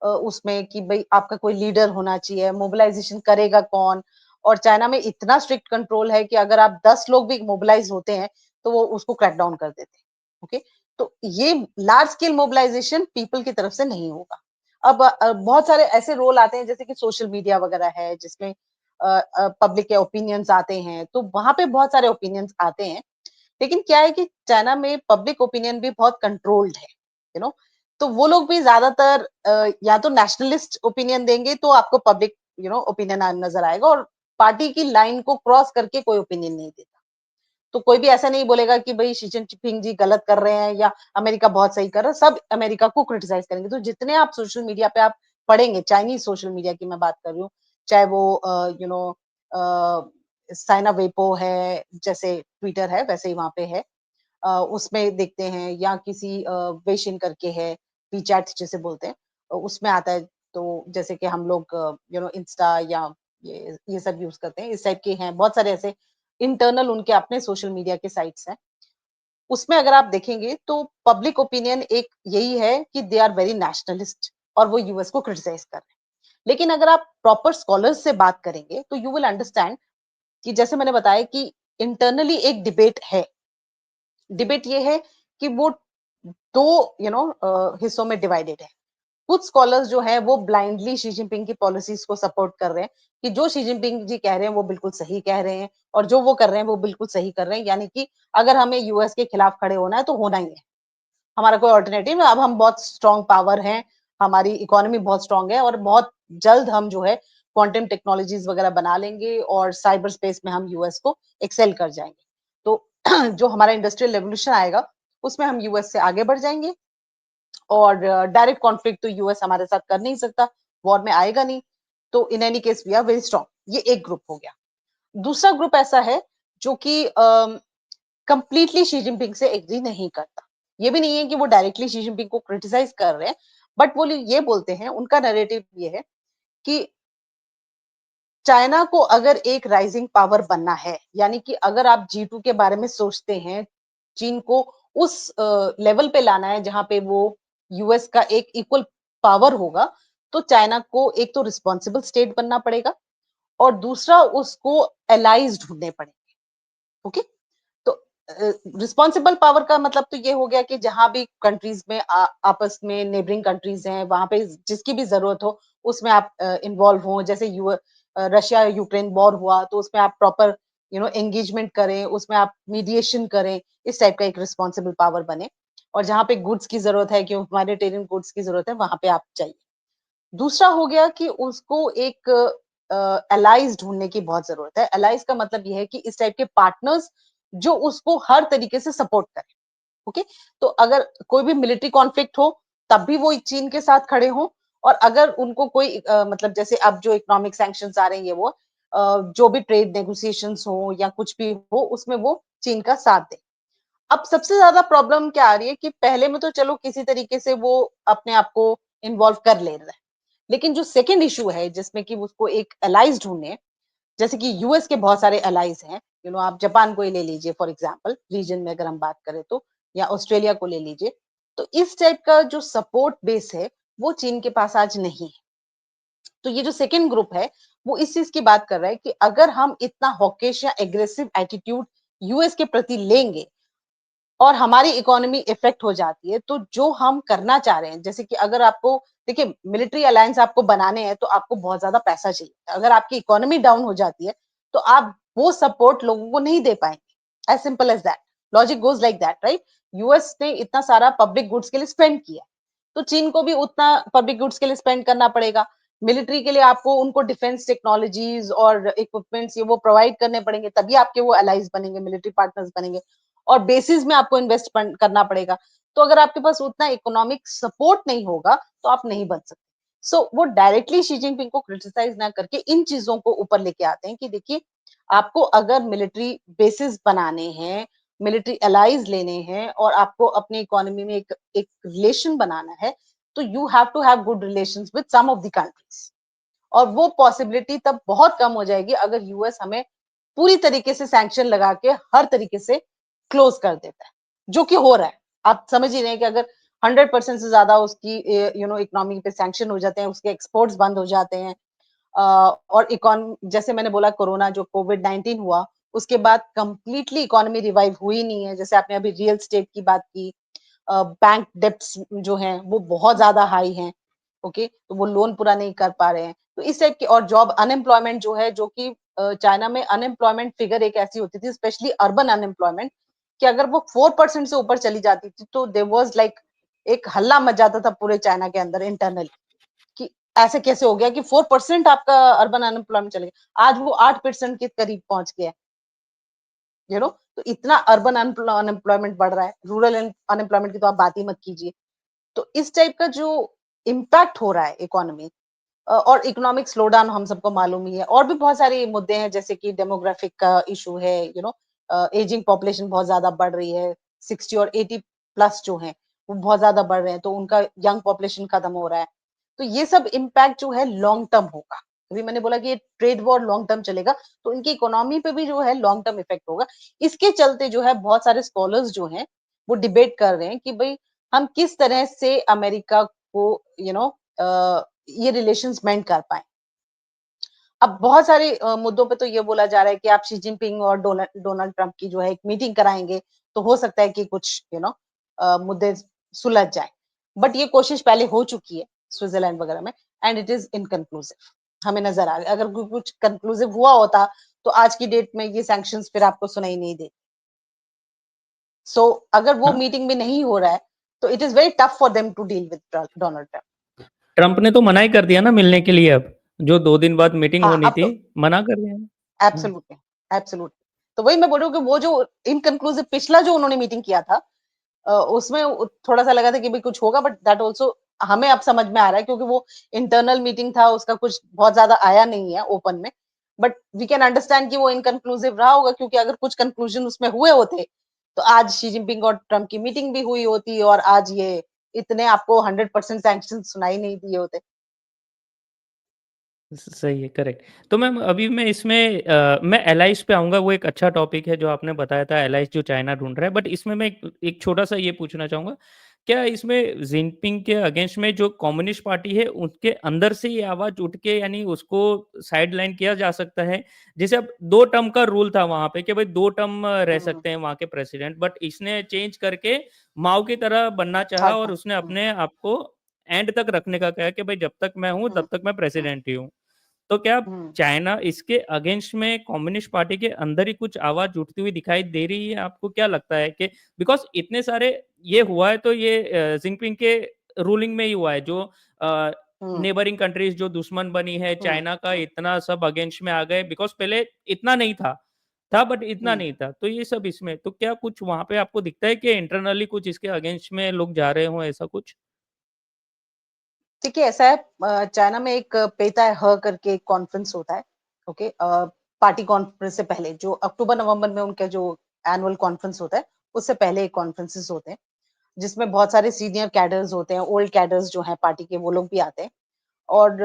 उसमें कि भई आपका कोई लीडर होना चाहिए, मोबिलाइज़ेशन करेगा कौन? और चाइना में इतना स्ट्रिक्ट कंट्रोल है कि अगर आप 10 लोग भी मोबिलाइज़ होते हैं, तो वो उसको क्रैक डाउन कर देते हैं। ओके? तो ये लार्ज स्केल मोबिलाइज़ेशन पीपल की तरफ से नहीं होगा। अब बहुत सारे ऐसे रोल आते हैं जैसे कि सोशल मीडिया वगैरह है जिसमें पब्लिक के ओपिनियंस आते हैं, तो वहाँ पे बहुत सारे ओपिनियंस आते हैं। लेकिन क्या है कि चाइना में पब्लिक ओपिनियन भी बहुत कंट्रोल्ड है, तो वो लोग भी ज्यादातर या तो नेशनलिस्ट ओपिनियन देंगे तो आपको पब्लिक ओपिनियन नजर आएगा और पार्टी की लाइन को क्रॉस करके कोई ओपिनियन नहीं देता। तो कोई भी ऐसा नहीं बोलेगा कि भाई शी जिनपिंग जी गलत कर रहे हैं या अमेरिका बहुत सही कर रहा है, सब अमेरिका को क्रिटिसाइज करेंगे। तो जितने आप सोशल मीडिया पे आप पढ़ेंगे, चाइनीज सोशल मीडिया की मैं बात कर रही हूँ, चाहे वो साइना वेपो है, जैसे ट्विटर है वैसे ही वहां पे है, उसमें देखते हैं या किसी वेशिन करके है, वीचैट जिसे बोलते हैं, उसमें आता है। तो जैसे कि हम लोग इंस्टा या ये सब यूज़ करते हैं, इस टाइप के हैं, बहुत सारे ऐसे इंटरनल उनके अपने सोशल मीडिया के साइट्स हैं। उसमें अगर आप देखेंगे तो पब्लिक ओपिनियन एक यही है कि दे आर वेरी नेशनलिस्ट और वो यूएस को क्रिटिसाइज़ कर रहे हैं। लेकिन अगर आप प्रॉपर स्कॉलर्स से बात करेंगे, तो यू विल अंडरस्टैंड कि जैसे मैंने बताया कि इंटरनली एक डिबेट है। डिबेट ये है कि वो 2 हिस्सों में डिवाइडेड है। कुछ स्कॉलर्स जो हैं वो ब्लाइंडली शी जिनपिंग की पॉलिसीज़ को सपोर्ट कर रहे हैं कि जो शी जिनपिंग जी कह रहे हैं वो बिल्कुल सही कह रहे हैं और जो वो कर रहे हैं वो बिल्कुल सही कर रहे हैं। यानी कि अगर हमें यूएस के खिलाफ खड़े होना है तो होना ही है। हमारा कोई अल्टरनेटिव अब हम बहुत स्ट्रॉन्ग पावर हैं, हमारी इकोनॉमी बहुत स्ट्रॉन्ग है और बहुत जल्द हम जो है क्वांटम टेक्नोलॉजीज़ वगैरह बना लेंगे और साइबर स्पेस में हम यूएस को एक्सेल कर जाएँगे। तो जो हमारा इंडस्ट्रियल रिवॉल्यूशन आएगा, उसमें हम यूएस से आगे बढ़ जाएँगे और डायरेक्ट कॉन्फ्लिक्ट तो यूएस हमारे साथ कर नहीं सकता, वॉर में आएगा नहीं। तो in any case we are very strong. ये एक ग्रुप हो गया। दूसरा ग्रुप ऐसा है जो कि कंप्लीटली शी जिनपिंग से एग्री नहीं करता। ये भी नहीं है कि वो डायरेक्टली शी जिनपिंग को क्रिटिसाइज कर रहे हैं, बट वो लोग ये बोलते हैं, उनका नैरेटिव ये है कि चाइना को अगर एक राइजिंग पावर बनना है, यानी कि अगर आप जी2 के बारे में सोचते हैं, चीन को उस लेवल पे लाना है जहाँ पे वो यूएस का एक इक्वल पावर होगा, तो चाइना को एक तो रिस्पॉन्सिबल स्टेट बनना पड़ेगा और दूसरा उसको एलाइज ढूंढने पड़ेंगे। ओके, तो रिस्पॉन्सिबल पावर का मतलब तो ये हो गया कि जहां भी कंट्रीज में आपस में नेबरिंग कंट्रीज हैं, वहां पे जिसकी भी जरूरत हो उसमें आप इन्वॉल्व हो। जैसे रशिया यूक्रेन वॉर हुआ तो उसमें आप प्रॉपर एंगेजमेंट करें, उसमें आप मीडिएशन करें, इस टाइप का एक रिस्पॉन्सिबल पावर बने। और जहां पे गुड्स की जरूरत है, कि ह्यूमैनिटेरियन गुड्स की जरूरत है, वहां पे आप चाहिए। दूसरा हो गया कि उसको एक एलाइज ढूंढने की बहुत जरूरत है। एलाइज का मतलब ये है कि इस टाइप के पार्टनर्स जो उसको हर तरीके से सपोर्ट करें। ओके, तो अगर कोई भी मिलिट्री कॉन्फ्लिक्ट हो तब भी वो चीन के साथ खड़े हों, और अगर उनको कोई मतलब जैसे अब जो इकोनॉमिक सैंक्शंस आ रहे हैं वो जो भी ट्रेड नेगोशिएशंस हो या कुछ भी हो उसमें वो चीन का साथ दे। अब सबसे ज्यादा प्रॉब्लम क्या आ रही है कि पहले में तो चलो किसी तरीके से वो अपने आप को इन्वॉल्व कर ले रहा है, लेकिन जो सेकंड इशू है जिसमें कि उसको एक अलाइज ढूंढने, जैसे कि यूएस के बहुत सारे अलाइज हैं। आप जापान को ही ले लीजिए फॉर एग्जांपल, रीजन में अगर हम बात करें तो, या ऑस्ट्रेलिया को ले लीजिए। तो इस टाइप का जो सपोर्ट बेस है वो चीन के पास आज नहीं है। तो ये जो सेकंड ग्रुप है वो इस चीज की बात कर रहा है कि अगर हम इतना हॉकिश या एग्रेसिव एटीट्यूड यूएस के प्रति लेंगे और हमारी इकोनॉमी इफेक्ट हो जाती है, तो जो हम करना चाह रहे हैं, जैसे कि अगर आपको देखिए मिलिट्री अलायंस आपको बनाने हैं तो आपको बहुत ज्यादा पैसा चाहिए। अगर आपकी इकोनॉमी डाउन हो जाती है तो आप वो सपोर्ट लोगों को नहीं दे पाएंगे। As simple as that, logic goes like that, right. US ने इतना सारा पब्लिक गुड्स के लिए स्पेंड किया, तो चीन को भी उतना पब्लिक गुड्स के लिए स्पेंड करना पड़ेगा। मिलिट्री के लिए आपको उनको डिफेंस टेक्नोलॉजीज और इक्विपमेंट्स ये वो प्रोवाइड करने पड़ेंगे, तभी आपके वो अलाइज बनेंगे, मिलिट्री पार्टनर्स बनेंगे। और बेसिस में आपको इन्वेस्ट करना पड़ेगा। तो अगर आपके पास उतना इकोनॉमिक सपोर्ट नहीं होगा तो आप नहीं बन सकते। वो डायरेक्टली शी जिनपिंग को क्रिटिसाइज ना करके इन चीजों को ऊपर लेके आते हैं कि देखिए, आपको अगर मिलिट्री बेसिस बनाने हैं, मिलिट्री अलाइज लेने हैं और आपको अपनी इकोनॉमी में एक रिलेशन बनाना है, तो you have to have good relation with some of the countries. और वो पॉसिबिलिटी तब बहुत कम हो जाएगी अगर यूएस हमें पूरी तरीके से सैंक्शन लगा के हर तरीके से क्लोज कर देता है, जो कि हो रहा है। आप समझ ही रहे हैं कि अगर 100% से ज्यादा उसकी इकोनॉमी पे सैंक्शन हो जाते हैं, उसके एक्सपोर्ट्स बंद हो जाते हैं। और जैसे मैंने बोला, कोरोना जो कोविड-19 हुआ उसके बाद कंप्लीटली इकोनॉमी रिवाइव हुई नहीं है। जैसे आपने अभी रियल स्टेट की बात की, बैंक डेब्ट्स जो हैं वो बहुत ज्यादा हाई हैं। ओके, तो वो लोन पूरा नहीं कर पा रहे हैं। तो इस टाइप की, और जॉब अनएम्प्लॉयमेंट जो है, जो कि चाइना में अनएम्प्लॉयमेंट फिगर एक ऐसी होती थी, स्पेशली अर्बन अनएम्प्लॉयमेंट, कि अगर वो 4% से ऊपर चली जाती थी तो देयर वाज लाइक एक हल्ला मच जाता था पूरे चाइना के अंदर इंटरनली, कि ऐसे कैसे हो गया कि 4% आपका अर्बन अनएम्प्लॉयमेंट चले गया। आज वो 8% के करीब पहुंच गया। तो इतना अर्बन अनएम्प्लॉयमेंट बढ़ रहा है, रूरल अनएम्प्लॉयमेंट की तो आप बात ही मत कीजिए। तो इस टाइप का जो इम्पैक्ट हो रहा है इकोनॉमी, और इकोनॉमिक स्लो डाउन हम सबको मालूम ही है। और भी बहुत सारे मुद्दे हैं, जैसे कि डेमोग्राफिक का इशू है, एजिंग पॉपुलेशन बहुत ज्यादा बढ़ रही है। 60 और 80 प्लस जो है वो बहुत ज्यादा बढ़ रहे हैं, तो उनका यंग पॉपुलेशन खत्म हो रहा है। तो ये सब इम्पैक्ट जो है लॉन्ग टर्म होगा। अभी मैंने बोला कि ये ट्रेड वॉर लॉन्ग टर्म चलेगा, तो इनकी इकोनॉमी पे भी जो है लॉन्ग टर्म इफेक्ट होगा। इसके चलते जो है बहुत सारे स्कॉलर्स जो हैं वो डिबेट कर रहे हैं कि भाई हम किस तरह से अमेरिका को ये रिलेशंस मेंट कर पाए। अब बहुत सारे मुद्दों पे तो ये बोला जा रहा है कि आप शी जिनपिंग और डोनाल्ड डोनाल्ड ट्रंप की जो है एक मीटिंग कराएंगे, तो हो सकता है कि कुछ मुद्दे सुलझ जाए। बट ये कोशिश पहले हो चुकी है स्विट्जरलैंड वगैरह में, एंड इट इज इनकंक्लूसिव। हमें नजर आ रहा है, अगर कुछ कंक्लूसिव हुआ होता तो आज की डेट में ये सैंक्शंस फिर आपको सुनाई नहीं देती। अगर वो हाँ, मीटिंग में नहीं हो रहा है तो it is very tough for them to deal with Donald Trump. Trump ने तो मना ही कर दिया ना मिलने के लिए अब, जो 2 दिन बाद मीटिंग हाँ, होनी अब थी, तो मना कर दिया। हुँ, एब्सोल्युटली, एब्सोल्युटली। तो वही मैं बोल रही हूँ कि वो जो इनकंक्लूसिव पिछला जो उन्होंने मीटिंग किया था, उसमें थोड़ा-सा लगा था कि भई कुछ होगा, बट दैट आल्सो हमें अब समझ में आ रहा है, क्योंकि वो इंटरनल मीटिंग था, उसका कुछ बहुत ज़्यादा आया नहीं है ओपन में। बट वी कैन अंडरस्टैंड कि वो इनकंक्लूसिव रहा होगा, क्योंकि अगर कुछ कंक्लूजन उसमें हुए होते, तो आज शी जिनपिंग और ट्रम्प की मीटिंग भी हुई होती और आज ये इतने आपको 100% सैंक्शंस सुनाई नहीं दिए होते। सही है, करेक्ट। तो मैम अभी मैं इसमें मैं एलाइज़ पे आऊँगा, वो एक अच्छा टॉपिक है जो आपने बताया था, एलाइज़ जो चाइना ढूँढ रहा है। बट इसमें मैं एक एक छोटा-सा ये पूछना चाहूँगा, क्या इसमें जिनपिंग के अगेंस्ट में जो कम्युनिस्ट पार्टी है, उनके अंदर से ये आवाज़ उठ के यानी उसको साइडलाइन किया जा सकता है? जैसे अब 2 टर्म का रूल था वहाँ पे कि भाई 2 टर्म रह हुँ, सकते हैं वहाँ के प्रेसिडेंट, बट इसने चेंज करके माओ की तरह बनना चाहा थर्ड और टाइम। उसने अपने आप को एंड तक रखने का कहा कि भाई जब तक मैं हूँ, हुँ, तब तक मैं हुँ, प्रेसिडेंट ही हूँ। तो क्या हुँ। चाइना इसके अगेंस्ट में कम्युनिस्ट पार्टी के अंदर ही कुछ आवाज़ उठती हुई दिखाई दे रही है? आपको क्या लगता है कि बिकॉज़ इतने सारे ये हुआ है तो ये जिनपिंग के रूलिंग में ही हुआ है जो अ, हुँ, नेबरिंग कंट्रीज़ जो दुश्मन बनी है, हुँ, चाइना का हुँ, इतना सब अगेंस्ट में आ गए बिकॉज़ पहले इतना नहीं था। था बट इतना हुँ। नहीं था। तो ये सब इसमें तो क्या कुछ वहाँ पे आपको दिखता है कि इंटरनली कुछ इसके अगेंस्ट में लोग जा रहे हों ऐसा कुछ? देखिए ऐसा है चाइना में एक पेता है ह करके एक कॉन्फ्रेंस होता है, ओके? पार्टी कॉन्फ्रेंस से पहले जो अक्टूबर-नवंबर में उनका जो एनुअल कॉन्फ्रेंस होता है, उससे पहले एक कॉन्फ्रेंसेस होते हैं, जिसमें बहुत सारे सीनियर कैडर्स होते हैं, ओल्ड कैडर्स जो हैं पार्टी के वो लोग भी आते हैं और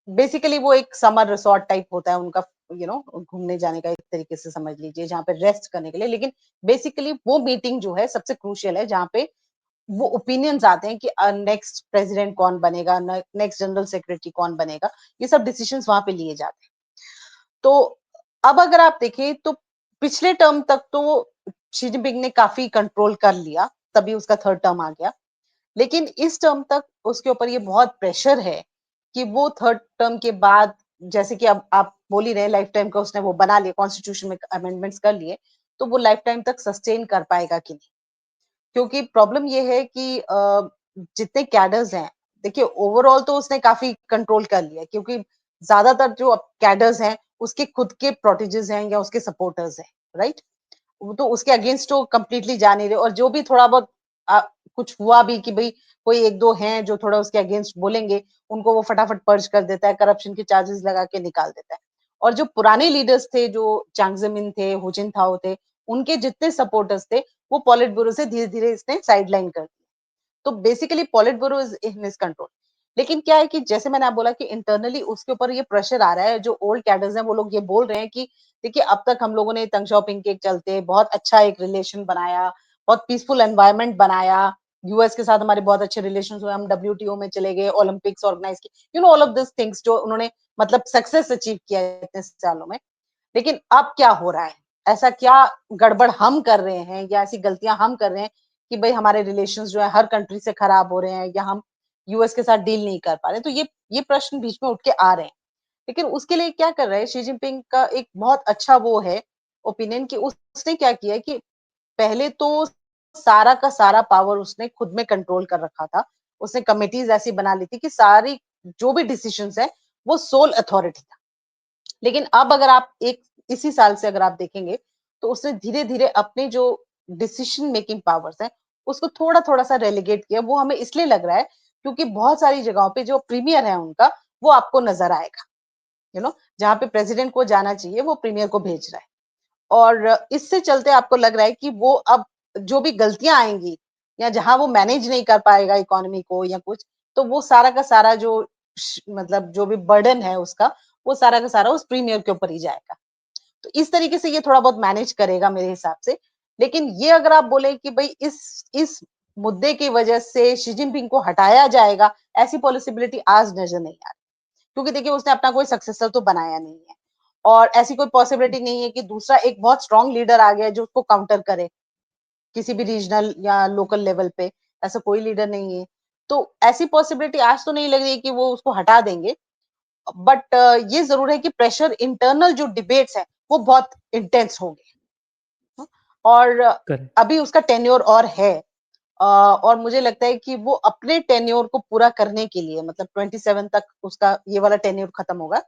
बेसिकली वो एक समर रिसॉर्ट टाइप होता है उनका घूमने जाने का एक तरीके से समझ लीजिए, जहाँ पे रेस्ट करने के लिए। लेकिन बेसिकली वो मीटिंग जो है सबसे क्रूशियल है, जहाँ पे वो ओपिनियंस आते हैं कि नेक्स्ट प्रेसिडेंट कौन बनेगा, नेक्स्ट जनरल सेक्रेटरी कौन बनेगा, ये सब डिसीजंस वहाँ पे लिए जाते हैं। तो अब अगर आप देखें तो पिछले टर्म तक तो शी जिनपिंग ने काफ़ी कंट्रोल कर लिया, तभी उसका थर्ड टर्म आ गया। लेकिन इस टर्म तक उसके ऊपर ये बहुत प्रेशर है कि वो थर्ड टर्म के बाद जैसे कि अब आप बोल ही रहे हैं लाइफ टाइम का उसने वो बना लिया, कॉन्स्टिट्यूशन में अमेंडमेंट्स कर लिए, तो वो लाइफ टाइम तक सस्टेन कर पाएगा कि नहीं? क्योंकि प्रॉब्लम ये है कि जितने कैडर्स हैं, देखिए ओवरऑल तो उसने काफ़ी कंट्रोल कर लिया है क्योंकि ज़्यादातर जो अब कैडर्स हैं, उसके खुद के प्रोटेजेस हैं या उसके सपोर्टर्स हैं, राइट? वो तो उसके अगेंस्ट तो कंप्लीटली जा नहीं रहे और जो भी थोड़ा बहुत अ, कुछ हुआ भी कि भई कोई 1-2 हैं जो थोड़ा उसके अगेंस्ट बोलेंगे, उनको वो फटाफट पर्च कर देता है, करप्शन के चार्जेस लगा के निकाल देता है। और जो पुराने लीडर्स थे, जो चांग ज़ेमिन थे, हु जिनताओ थे, उनके जितने सपोर्टर्स थे, वो पॉलिट ब्यूरो से धीरे-धीरे इसने साइडलाइन कर दिए। तो basically politburo is in his control. लेकिन क्या है कि जैसे मैंने आप बोला कि इंटरनली उसके ऊपर ये प्रेशर आ रहा है, जो ओल्ड कैडर्स हैं वो लोग ये बोल रहे हैं कि देखिए अब तक हम लोगों ने दंग शाओपिंग के चलते बहुत अच्छा एक रिलेशन बनाया, बहुत पीसफुल एनवायरनमेंट बनाया, यूएस के साथ हमारे बहुत अच्छे रिलेशंस हुए, हम डब्ल्यूटीओ में चले गए, ओलंपिक्स ऑर्गेनाइज किए, ऑल ऑफ दिस थिंग्स जो उन्होंने मतलब सक्सेस अचीव किया है इतने सालों में। लेकिन अब क्या हो रहा है? ऐसा क्या गड़बड़ हम कर रहे हैं या ऐसी गलतियाँ हम कर रहे हैं कि भई हमारे रिलेशंस जो है हर कंट्री से खराब हो रहे हैं या हम यूएस के साथ डील नहीं कर पा रहे हैं। तो ये प्रश्न बीच में उठ के आ रहे हैं। लेकिन उसके लिए क्या कर रहा है शी जिनपिंग का एक बहुत अच्छा वो है ओपिनियन कि उसने क्या किया है कि पहले तो सारा का सारा पावर उसने खुद में कंट्रोल कर रखा था। उसने कमिटीज़ ऐसी बना ली थी कि सारी जो भी डिसीजंस हैं, वो सोल अथॉरिटी था। लेकिन अब अगर आप एक इसी साल से अगर आप देखेंगे, तो उसने धीरे-धीरे अपने जो डिसीजन मेकिंग पावर्स हैं, उसको थोड़ा-थोड़ा सा रेलेगेट किया। वो हमें इसलिए लग रहा है, क्योंकि बहुत सारी जगहों पे जो प्रीमियर है उनका, वो आपको नज़र आएगा। जहाँ पे प्रेज़िडेंट को जाना चाहिए, वो प्रीमियर को भेज रहा है। और इससे चलते आपको लग रहा है कि वो अब जो भी गलतियाँ आएँगी या जहाँ वो मैनेज नहीं कर पाएगा इकोनॉमी को या कुछ, तो वो सारा का सारा जो मतलब जो भी बर्डन है उसका, वो सारा का सारा उस प्रीमियर के ऊपर ही जाएगा। तो इस तरीके से ये थोड़ा बहुत मैनेज करेगा मेरे हिसाब से। लेकिन ये अगर आप बोले कि भई इस मुद्दे की वजह से शी जिनपिंग को हटाया जाएगा, ऐसी पॉसिबिलिटी आज नज़र नहीं आ रही। क्योंकि देखिए उसने अपना कोई सक्सेसर तो बनाया नहीं है। और ऐसी कोई पॉसिबिलिटी नहीं है कि दूसरा एक बहुत स्ट्रॉन्ग लीडर आ गया जो उसको काउंटर करे, किसी भी रीजनल या लोकल लेवल पे, ऐसा कोई लीडर नहीं है। तो ऐसी पॉसिबिलिटी आज तो नहीं लग रही है कि वो उसको हटा देंगे। बट ये ज़रूर है कि प्रेशर इंटरनल जो डिबेट्स हैं, वो बहुत इंटेंस होंगे। और करेक्ट। अभी उसका टेन्योर और है। और मुझे लगता है कि वो अपने टेन्योर को पूरा करने के लिए मतलब 27 तक उसका ये वाला टेन्योर खत्म होगा।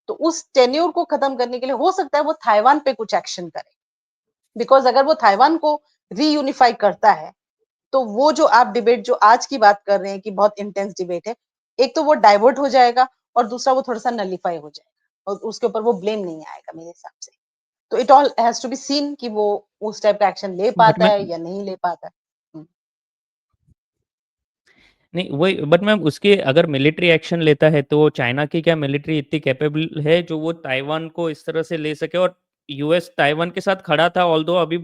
तो उस टेन्योर को खत्म करने के लिए हो सकता है वो ताइवान पे कुछ एक्शन करे। बिकॉज़ अगर वो ताइवान को रीयूनिफाई करता है, तो वो जो आप डिबेट जो आज की बात कर रहे हैं कि बहुत इंटेंस डिबेट है, एक तो वो डाइवर्ट हो जाएगा और दूसरा वो थोड़ा-सा नलिफाई हो जाएगा और उसके ऊपर वो ब्लेम नहीं आएगा मेरे हिसाब से। तो it all has to be seen कि वो उस टाइप का एक्शन ले बट पाता मैं है या नहीं ले पाता है। हुँ, नहीं वही, बट मैम उसके अगर मिलिट्री एक्शन लेता है तो चाइना की क्या मिलिट्री इतनी कैपेबल है जो वो ताइवान को इस तरह से ले सके? और यूएस ताइवान के साथ खड़ा था, ऑल्दो अभी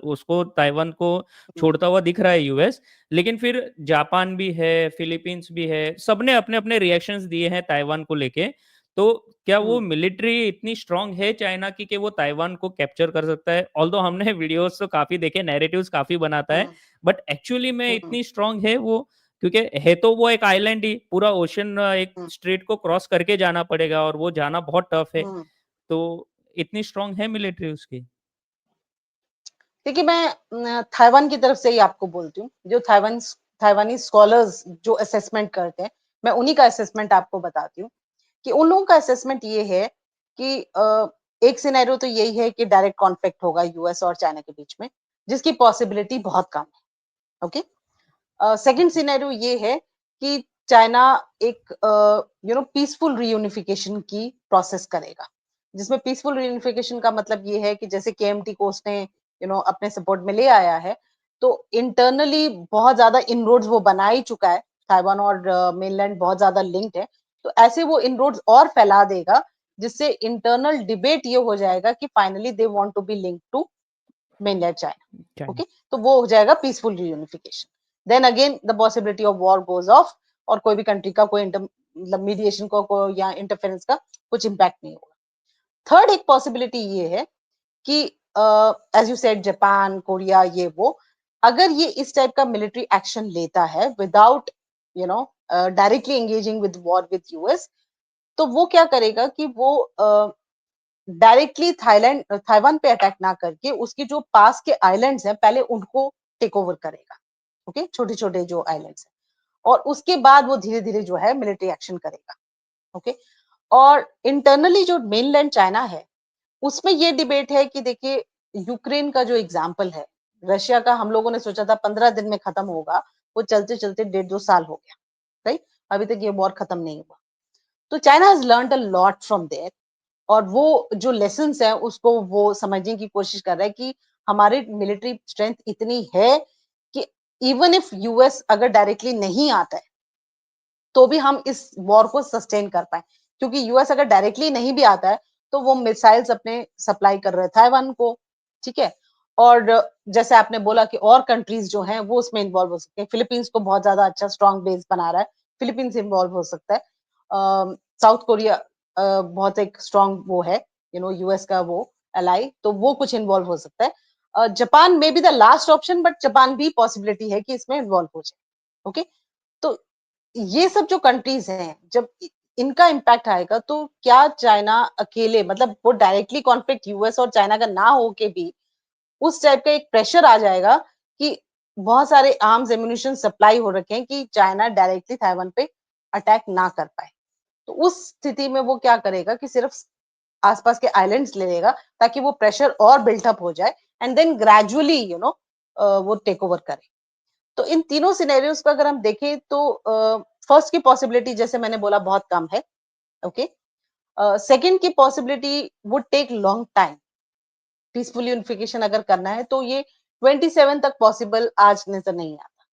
उसको ताइवान को हुँ, छोड़ता हुआ दिख रहा है यूएस, लेकिन फिर जापान भी है, फिलीपींस भी है, सबने अपने अपने रिएक्शंस दिए हैं ताइवान को लेके। तो क्या वो हुँ, मिलिट्री इतनी स्ट्रांग है चाइना की कि वो ताइवान को कैप्चर कर सकता है? ऑल्दो हमने वीडियोस तो काफी देखे, नैरेटिव्स काफी बनाता है, हुँ, बट एक्चुअली में हुँ, इतनी स्ट्रांग है वो? क्योंकि है तो वो एक आइलैंड ही, पूरा ओशन एक हुँ, स्ट्रेट को क्रॉस करके जाना पड़ेगा और वो जाना बहुत टफ है। हुँ। तो इतनी स्ट्रांग है मिलिट्री उसकी? देखिए मैं ताइवान की तरफ से ही आपको बोलती हूँ, जो ताइवानी स्कॉलर्स जो असेसमेंट करते हैं, मैं उन्हीं का असेसमेंट आपको बताती हूँ, कि उन लोगों का असेसमेंट ये है कि एक सिनेरियो तो यही है कि डायरेक्ट कॉन्फ्लिक्ट होगा यूएस और चाइना के बीच में, जिसकी पॉसिबिलिटी बहुत कम है, ओके? सेकंड सिनेरियो ये है कि चाइना एक पीसफुल रीयूनिफिकेशन की प्रोसेस करेगा, जिसमें पीसफुल रीयूनिफिकेशन का मतलब ये है कि जैसे केएमटी को उसने अपने सपोर्ट में ले आया है, तो इंटरनली बहुत ज्यादा इनरोड्स वो बना ही चुका है। ताइवान और मेनलैंड बहुत ज्यादा लिंक्ड है, तो ऐसे वो इनरोड्स और फैला देगा, जिससे इंटरनल डिबेट ये हो जाएगा कि finally they want to be linked to mainland China. China. Okay, तो वो हो जाएगा peaceful reunification. Then again the possibility of war goes off, और कोई भी कंट्री का कोई मतलब मीडिएशन को या इंटरफेरेंस का कुछ इम्पैक्ट नहीं होगा। थर्ड एक पॉसिबिलिटी ये है कि as you said Japan, Korea, ये वो, अगर ये इस टाइप का मिलिट्री एक्शन लेता है without directly engaging with war with US, तो वो क्या करेगा कि वो डायरेक्टली थाईलैंड ताइवान पे अटैक ना करके उसकी जो पास के आइलैंड्स हैं पहले उनको टेक ओवर करेगा। ओके, छोटे छोटे जो आइलैंड्स हैं, और उसके बाद वो धीरे धीरे जो है मिलिट्री एक्शन करेगा। ओके, और इंटरनली जो मेनलैंड चाइना है, उसमें ये डिबेट है कि देखिए, यूक्रेन का जो एग्जाम्पल है, रशिया का हम लोगों ने सोचा था 15 दिन में खत्म होगा, वो चलते चलते 1.5-2 साल हो गया, राइट? अभी तक ये वॉर खत्म नहीं हुआ। तो China has learned a lot from there, और वो जो लेसन्स है उसको वो समझने की कोशिश कर रहा है कि हमारी मिलिट्री स्ट्रेंथ इतनी है कि इवन इफ यूएस अगर डायरेक्टली नहीं आता है, तो भी हम इस वॉर को सस्टेन कर पाए, क्योंकि यूएस अगर डायरेक्टली नहीं भी आता है, तो वो मिसाइल्स अपने सप्लाई कर रहे हैं ताइवान को, ठीक है? और जैसे आपने बोला कि और कंट्रीज जो हैं वो उसमें इन्वॉल्व हो सकते हैं। फिलीपींस को बहुत ज्यादा अच्छा स्ट्रॉन्ग बेस बना रहा है, फिलीपींस इन्वॉल्व हो सकता है। साउथ कोरिया बहुत एक स्ट्रॉन्ग वो है, यूएस का वो एलाई, तो वो कुछ इन्वॉल्व हो सकता है। जापान में be the last option, but Japan भी पॉसिबिलिटी है कि इसमें इन्वॉल्व हो जाए। ओके, तो ये सब जो कंट्रीज हैं, जब इनका इम्पैक्ट आएगा, तो क्या चाइना अकेले, मतलब वो डायरेक्टली कॉन्फ्लिक्ट यूएस और चाइना का ना हो के भी उस टाइप का एक प्रेशर आ जाएगा कि बहुत सारे आर्म्स एम्यूनिशन सप्लाई हो रखे हैं कि चाइना डायरेक्टली ताइवान पे अटैक ना कर पाए। तो उस स्थिति में वो क्या करेगा कि सिर्फ आसपास के आइलैंड्स ले लेगा, ताकि वो प्रेशर और बिल्टअप हो जाए, एंड देन ग्रेजुअली वो टेक ओवर करे। तो इन तीनों सिनेरियोज को अगर हम देखें, तो फर्स्ट की पॉसिबिलिटी जैसे मैंने बोला बहुत कम है। ओके, सेकंड की possibility would take long time. Peaceful unification अगर करना है तो ये 27 तक पॉसिबल आज नजर नहीं आता,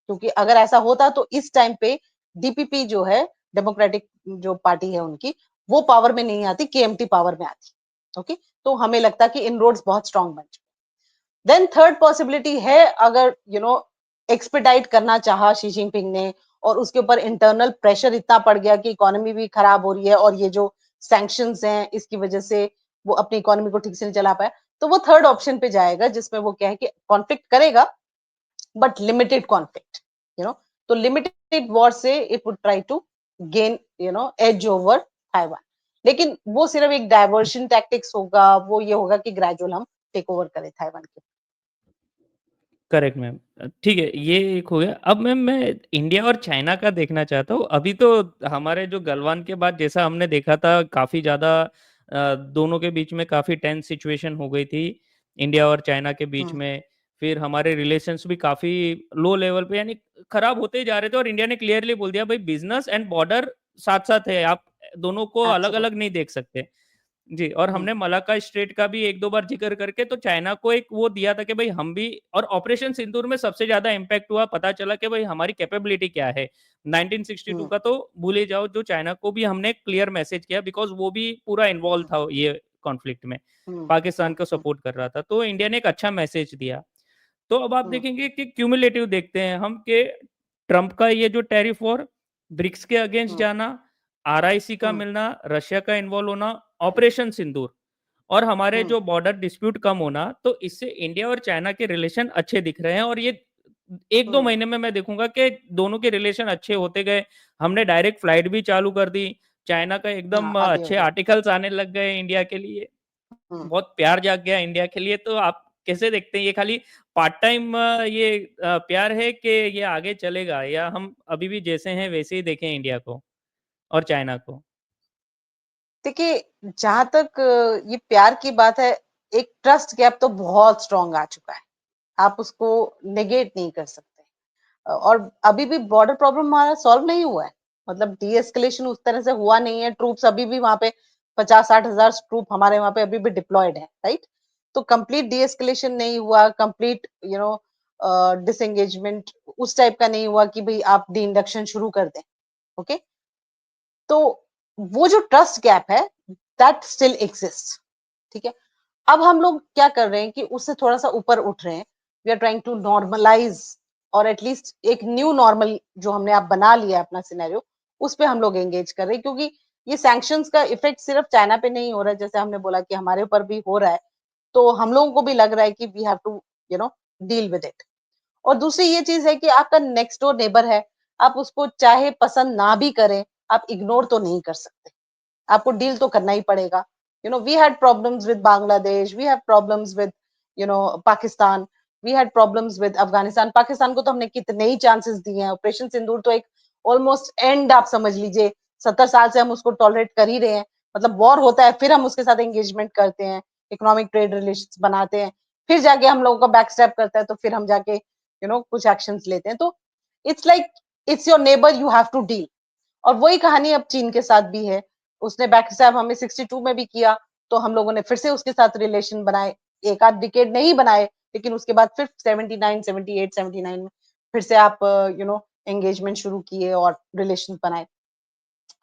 क्योंकि अगर ऐसा होता तो इस टाइम पे डीपीपी जो है, डेमोक्रेटिक जो पार्टी है उनकी, वो पावर में नहीं आती, केएमटी पावर में आती। ओके, तो हमें लगता है कि इनरोड्स बहुत स्ट्रांग बन चुके। देन थर्ड पॉसिबिलिटी है, अगर एक्सपेडाइट करना चाहा शी जिनपिंग ने, और उसके ऊपर इंटरनल प्रेशर इतना पड़ गया कि इकोनॉमी भी खराब हो रही है, और ये जो सैंक्शंस हैं इसकी वजह से वो अपनी इकोनॉमी को ठीक से नहीं चला पाया, तो वो थर्ड ऑप्शन पे जाएगा, जिसमें वो क्या है कि कॉन्फ्लिक्ट करेगा, but limited conflict, you know तो लिमिटेड वॉर से it would try to gain edge over Taiwan. लेकिन वो सिर्फ एक डाइवर्शन टैक्टिक्स होगा, वो ये होगा कि ग्रेजुअल हम टेक ओवर करें ताइवान के। Correct ma'am. ठीक है, ये एक हो गया। अब मैम मैं इंडिया और चाइना का देखना चाहता हूँ। अभी तो हमारे जो गलवान के बाद जैसा हमने देखा था, काफ़ी ज़्यादा दोनों के बीच में काफ़ी टेंस सिचुएशन हो गई थी, इंडिया और चाइना के बीच हम्म, में। फिर हमारे रिलेशंस भी काफ़ी लो लेवल पे यानी खराब होते ही जा रहे थे, और इंडिया ने क्लियरली बोल दिया भाई बिज़नेस एंड बॉर्डर साथ-साथ है, आप दोनों को अलग-अलग एब्सोल्युटली। नहीं देख सकते। जी, और हुँ, हमने मलाक्का स्ट्रेट का भी 1-2 बार ज़िक्र करके तो चाइना को एक वो दिया था कि भई हम भी, और ऑपरेशन सिंदूर में सबसे ज़्यादा इम्पैक्ट हुआ, पता चला कि भई हमारी कैपेबिलिटी क्या है। 1962 हुँ, का तो भूल ही जाओ, जो चाइना को भी हमने क्लियर मैसेज किया, बिकॉज़ वो भी पूरा इन्वॉल्व हुँ, था ये कॉन्फ्लिक्ट में, हुँ, पाकिस्तान हुँ, को हुँ, सपोर्ट कर रहा था। तो इंडिया ने एक अच्छा मैसेज दिया। तो अब आप हुँ, देखेंगे कि क्युमुलेटिव देखते हैं हम कि ट्रम्प का ये जो टैरिफ वॉर, ब्रिक्स के अगेंस्ट हुँ, जाना, आरआईसी का हुँ, मिलना, रशिया का इन्वॉल्व होना, ऑपरेशन सिंदूर और हमारे हुँ, जो बॉर्डर डिस्प्यूट कम होना, तो इससे इंडिया और चाइना के रिलेशन अच्छे दिख रहे हैं, और ये 1-2 हुँ, महीने में मैं देखूँगा कि दोनों के रिलेशन अच्छे होते गए। हमने डायरेक्ट फ्लाइट भी चालू कर दी। चाइना का हाँ, एकदम आगे हो अच्छे गया। आर्टिकल्स आने लग गए इंडिया के लिए। हुँ। बहुत प्यार जाग गया इंडिया के लिए। तो आप कैसे देखते हैं, ये खाली पार्ट टाइम ये प्यार है कि ये आगे चलेगा, या हम अभी भी जैसे हैं वैसे ही देखें इंडिया को और चाइना को? देखिए, जहाँ तक ये प्यार की बात है, एक ट्रस्ट गैप तो बहुत स्ट्रॉन्ग आ चुका है। आप उसको नेगेट नहीं कर सकते। और अभी भी बॉर्डर प्रॉब्लम हमारा सॉल्व नहीं हुआ है। मतलब डी-एस्केलेशन उस तरह से हुआ नहीं है, ट्रूप्स अभी भी वहाँ पे 50-60 हज़ार ट्रूप हमारे वहाँ पे अभी भी डिप्लॉयड हैं, राइट? तो कंप्लीट डी-एस्केलेशन नहीं हुआ, कंप्लीट डिसएंगेजमेंट उस टाइप का नहीं हुआ कि भई आप डी-इंडक्शन शुरू कर दें, ओके? तो वो जो ट्रस्ट गैप है, दैट स्टिल एक्सिस्ट्स, ठीक है? अब हम लोग क्या कर रहे हैं कि उससे थोड़ा-सा ऊपर उठ रहे हैं। We are trying to normalize और एट लीस्ट एक न्यू नॉर्मल जो हमने अब बना लिया है अपना सिनेरियो, उस पे हम लोग एंगेज कर रहे हैं क्योंकि ये सैंक्शंस का इफेक्ट सिर्फ चाइना पे नहीं हो रहा है, जैसे हमने बोला कि हमारे ऊपर भी हो रहा है। तो हम लोगों को भी लग रहा है कि we have to you know deal with it. और दूसरी ये चीज़ है कि आपका नेक्स्ट डोर नेबर है, आप उसको चाहे पसंद ना भी करें, आप इग्नोर तो नहीं कर सकते। आपको डील तो करना ही पड़ेगा। You know we had problems with Bangladesh, we have problems with Pakistan, we had problems with Afghanistan. Pakistan को तो हमने कितने ही चांसेस दिए हैं। ऑपरेशन सिंदूर तो एक ऑलमोस्ट एंड आप समझ लीजिए। 70 साल से हम उसको टॉलरेट कर ही रहे हैं। मतलब वॉर होता है फिर हम उसके साथ एंगेजमेंट करते हैं, इकोनॉमिक ट्रेड रिलेशंस बनाते हैं। फिर जाके हम लोगों का बैक स्टेप करता है तो फिर हम जाके कुछ एक्शंस लेते हैं। तो it's like it's your neighbour you have to deal. और वही कहानी अब चीन के साथ भी है। उसने बैकस्टैब हमें 62 में भी किया, तो हम लोगों ने फिर से उसके साथ रिलेशन बनाए। एक आध डिकेड नहीं बनाए, लेकिन उसके बाद फिर 79, 78, 79 में फिर से आप एंगेजमेंट शुरू किए और रिलेशंस बनाए।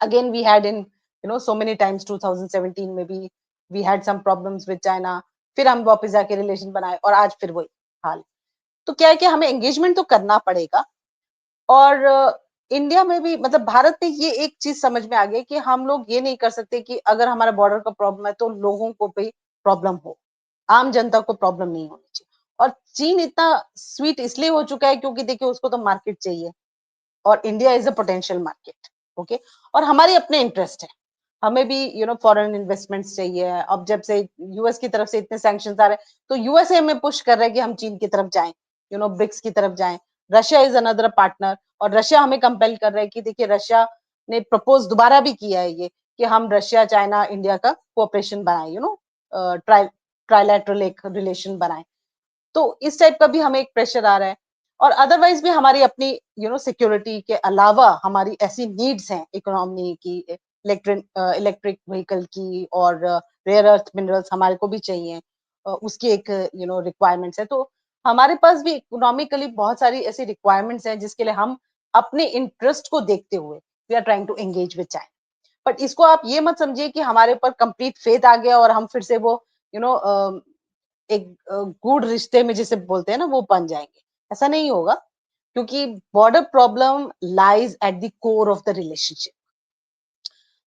Again we had in so many times 2017 में भी we had some problems with China. फिर हम वापस जाके रिलेशन बनाए और आज फिर वही हाल। तो क्या है कि हमें एंगेजमेंट तो करना पड़ेगा। और इंडिया में भी मतलब भारत में ये एक चीज़ समझ में आ गई कि हम लोग ये नहीं कर सकते कि अगर हमारा बॉर्डर का प्रॉब्लम है तो लोगों को भी प्रॉब्लम हो। आम जनता को प्रॉब्लम नहीं होनी चाहिए। और चीन इतना स्वीट इसलिए हो चुका है क्योंकि देखिए उसको तो मार्केट चाहिए और India is a potential market, okay? और हमारे अपने इंटरेस्ट है। हमें भी फॉरेन इन्वेस्टमेंट्स चाहिए। अब जब से यूएस की तरफ से इतने सैंक्शंस आ रहे हैं, तो यूएसए हमें पुश कर रहा है कि हम चीन की तरफ जाएँ, ब्रिक्स की तरफ जाएँ। रशिया इज़ अनदर पार्टनर और रशिया हमें कंपेल कर रहा है कि देखिए रशिया ने प्रपोज़ दोबारा भी किया है ये कि हम रशिया, चाइना, इंडिया का कोऑपरेशन बनाएँ, ट्राइलैटरल एक रिलेशन बनाएँ। तो इस टाइप का भी हमें एक प्रेशर आ रहा है। और अदरवाइज़ भी हमारी अपनी सिक्योरिटी के अलावा हमारी ऐसी नीड्स हैं इकोनॉमी की, इलेक्ट्रिक व्हीकल की और रेयर अर्थ मिनरल्स हमारे को भी चाहिए। उसकी एक रिक्वायरमेंट्स है। तो हमारे पास भी इकोनॉमिकली बहुत सारी ऐसी रिक्वायरमेंट्स हैं जिसके लिए हम अपने इंटरेस्ट को देखते हुए we are trying to engage with China. But इसको आप ये मत समझिए कि हमारे ऊपर कंप्लीट फेथ आ गया और हम फिर से वो यू नो एक गूढ़ रिश्ते में जिसे बोलते हैं ना वो बन जाएँगे। ऐसा नहीं होगा क्योंकि border problem lies at the core of the relationship.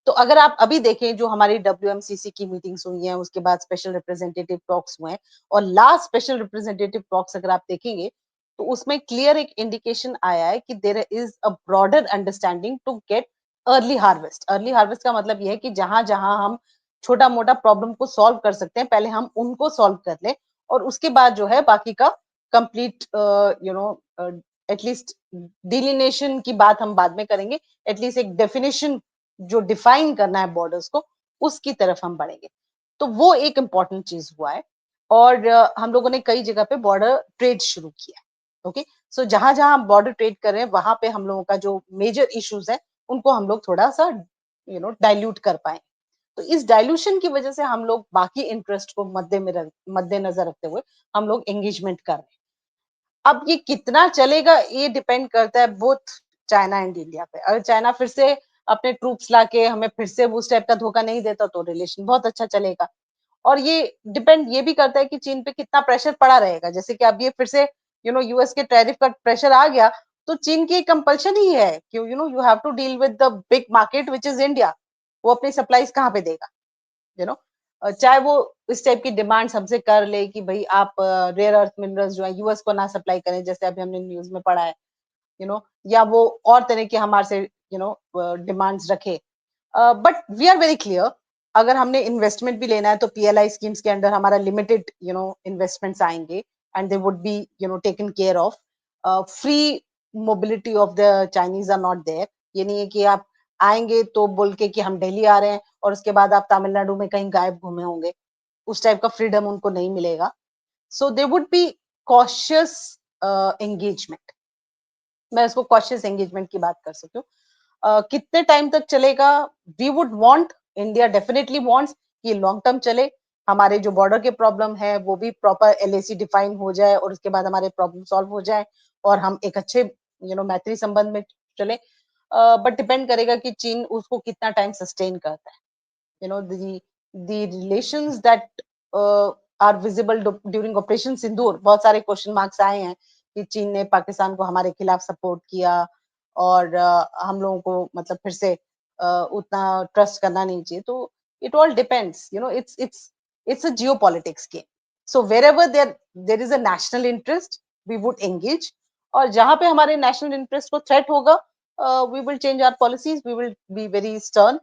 तो अगर आप अभी देखें जो हमारी डब्ल्यूएमसीसी की मीटिंग्स हुई हैं, उसके बाद स्पेशल रिप्रेजेंटेटिव टॉक्स हुए हैं और लास्ट स्पेशल रिप्रेजेंटेटिव टॉक्स अगर आप देखेंगे, तो उसमें क्लियर एक इंडिकेशन आया है कि there is a broader understanding to get early harvest. Early harvest का मतलब ये है कि जहाँ-जहाँ हम छोटा-मोटा प्रॉब्लम को सॉल्व कर सकते हैं, पहले हम उनको सॉल्व कर लें और उसके बाद जो है बाकी का कंप्लीट एट लीस्ट डिलिनेशन की बात हम बाद में करेंगे। एट लीस्ट एक डेफिनिशन जो डिफाइन करना है बॉर्डर्स को, उसकी तरफ हम बढ़ेंगे। तो वो एक इम्पोर्टेंट चीज़ हुआ है और हम लोगों ने कई जगह पे बॉर्डर ट्रेड शुरू किया है, ओके? सो जहाँ-जहाँ हम बॉर्डर ट्रेड कर रहे हैं, वहाँ पे हम लोगों का जो मेजर इश्यूज़ हैं, उनको हम लोग थोड़ा-सा डाइल्यूट कर पाएँ। तो इस डाइल्यूशन की वजह से हम लोग बाकी इंटरेस्ट को मद्देनजर रखते हुए हम लोग एंगेजमेंट कर रहे हैं। अब ये कितना चलेगा ये डिपेंड करता है बोथ चाइना एंड इंडिया पे। अगर चाइना फिर से अपने ट्रूप्स लाके हमें फिर से उस टाइप का धोखा नहीं देता तो रिलेशन बहुत अच्छा चलेगा। और ये भी करता है कि चीन पे कितना प्रेशर पड़ा रहेगा। जैसे कि अब ये फिर से यूएस के टैरिफ का प्रेशर आ गया, तो चीन की कंपल्शन ही है कि you have to deal with the big market which is India. वो अपनी सप्लाईज कहाँ पे देगा? यू नो चाहे वो इस टाइप की डिमांड्स हमसे कर ले कि भाई आप रेयर अर्थ मिनरल्स जो है यूएस को ना सप्लाई करें, जैसे अभी हमने न्यूज में पढ़ा है, या वो और तरह के हमारे से डिमांड्स रखे। But we are very clear, अगर हमने इन्वेस्टमेंट भी लेना है तो पीएलआई स्कीम्स के अंडर हमारा लिमिटेड इन्वेस्टमेंट्स आएंगे and they would be taken care of. Free mobility of the Chinese are not there. ये नहीं है कि आप आएंगे तो बोल के कि हम दिल्ली आ रहे हैं और उसके बाद आप तमिलनाडु में कहीं गायब घूमे होंगे। उस टाइप का फ्रीडम उनको नहीं मिलेगा। So they would be cautious engagement. मैं इसको कॉशियस एंगेजमेंट की बात कर सकती हूँ। कितने टाइम तक चलेगा? We would want, India definitely wants कि लॉन्ग टर्म चले। हमारे जो बॉर्डर के प्रॉब्लम है वो भी प्रॉपर एलएसी डिफाइन हो जाए और उसके बाद हमारे प्रॉब्लम सॉल्व हो जाए और हम एक अच्छे मैत्री संबंध में चले। बट डिपेंड करेगा कि चीन उसको कितना टाइम सस्टेन करता है। the relations that are visible during operation Sindoor, बहुत सारे क्वेश्चन मार्क्स आए हैं कि चीन ने पाकिस्तान को हमारे खिलाफ सपोर्ट किया और हम लोगों को मतलब फिर से उतना ट्रस्ट करना नहीं चाहिए। तो it all depends, it's a geopolitics game. So wherever there is a national interest we would engage, और जहां पे हमारे नेशनल इंटरेस्ट को थ्रेट होगा we will change our policies, we will be very stern.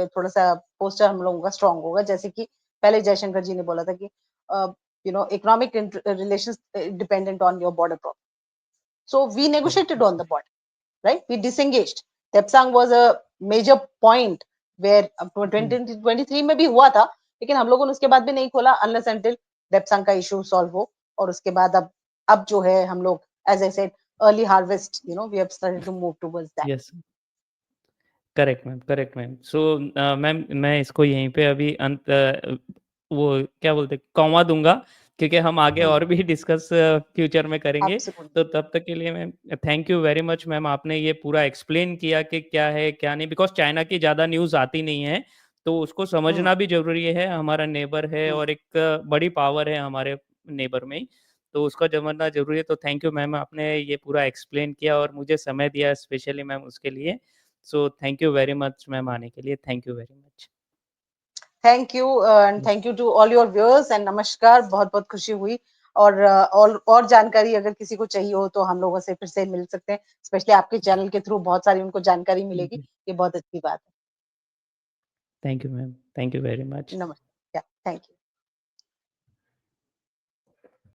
थोड़ा सा पोस्टर हम लोगों का स्ट्रांग होगा, जैसे कि पहले जयशंकर जी ने बोला था कि economic relations dependent on your border problem. So we negotiated on the border, right? We disengaged. Tepsang was a major point where 2023 में भी हुआ था, लेकिन हम लोगों ने उसके बाद भी नहीं खोला unless until Tepsang का issue solve हो। और उसके बाद अब जो है हम लोग, as I said, early harvest, we have started to move towards that. Yes, correct ma'am, correct ma'am. So ma'am मैं इसको यहीं पे अभी वो क्या बोलते हैं, कॉमा दूंगा, क्योंकि हम आगे और भी डिस्कस फ्यूचर में करेंगे। Absolutely. तो तब तक के लिए ma'am thank you very much ma'am, आपने ये पूरा एक्सप्लेन किया कि क्या है क्या नहीं, बिकॉज चाइना की ज़्यादा न्यूज़ आती नहीं है, तो उसको हम्म, समझना भी ज़रूरी है। हमारा नेबर है हम्म। और एक बड़ी पावर है हमारे नेबर में ही, तो उसको समझना ज़रूरी है। तो थैंक यू मैम, आपने ये पूरा एक्सप्लेन किया और मुझे समय दिया स्पेशली मैम उसके लिए। So thank you very much ma'am आने के लिए, thank you very much. Thank you and thank you to all your viewers and नमस्कार। बहुत बहुत खुशी हुई। और जानकारी अगर किसी को चाहिए हो तो हम लोगों से फिर से मिल सकते हैं, स्पेशली आपके चैनल के थ्रू बहुत सारी उनको जानकारी मिलेगी। ये बहुत अच्छी बात thank you ma'am, thank you very much. है। नमस्कार। Thank you.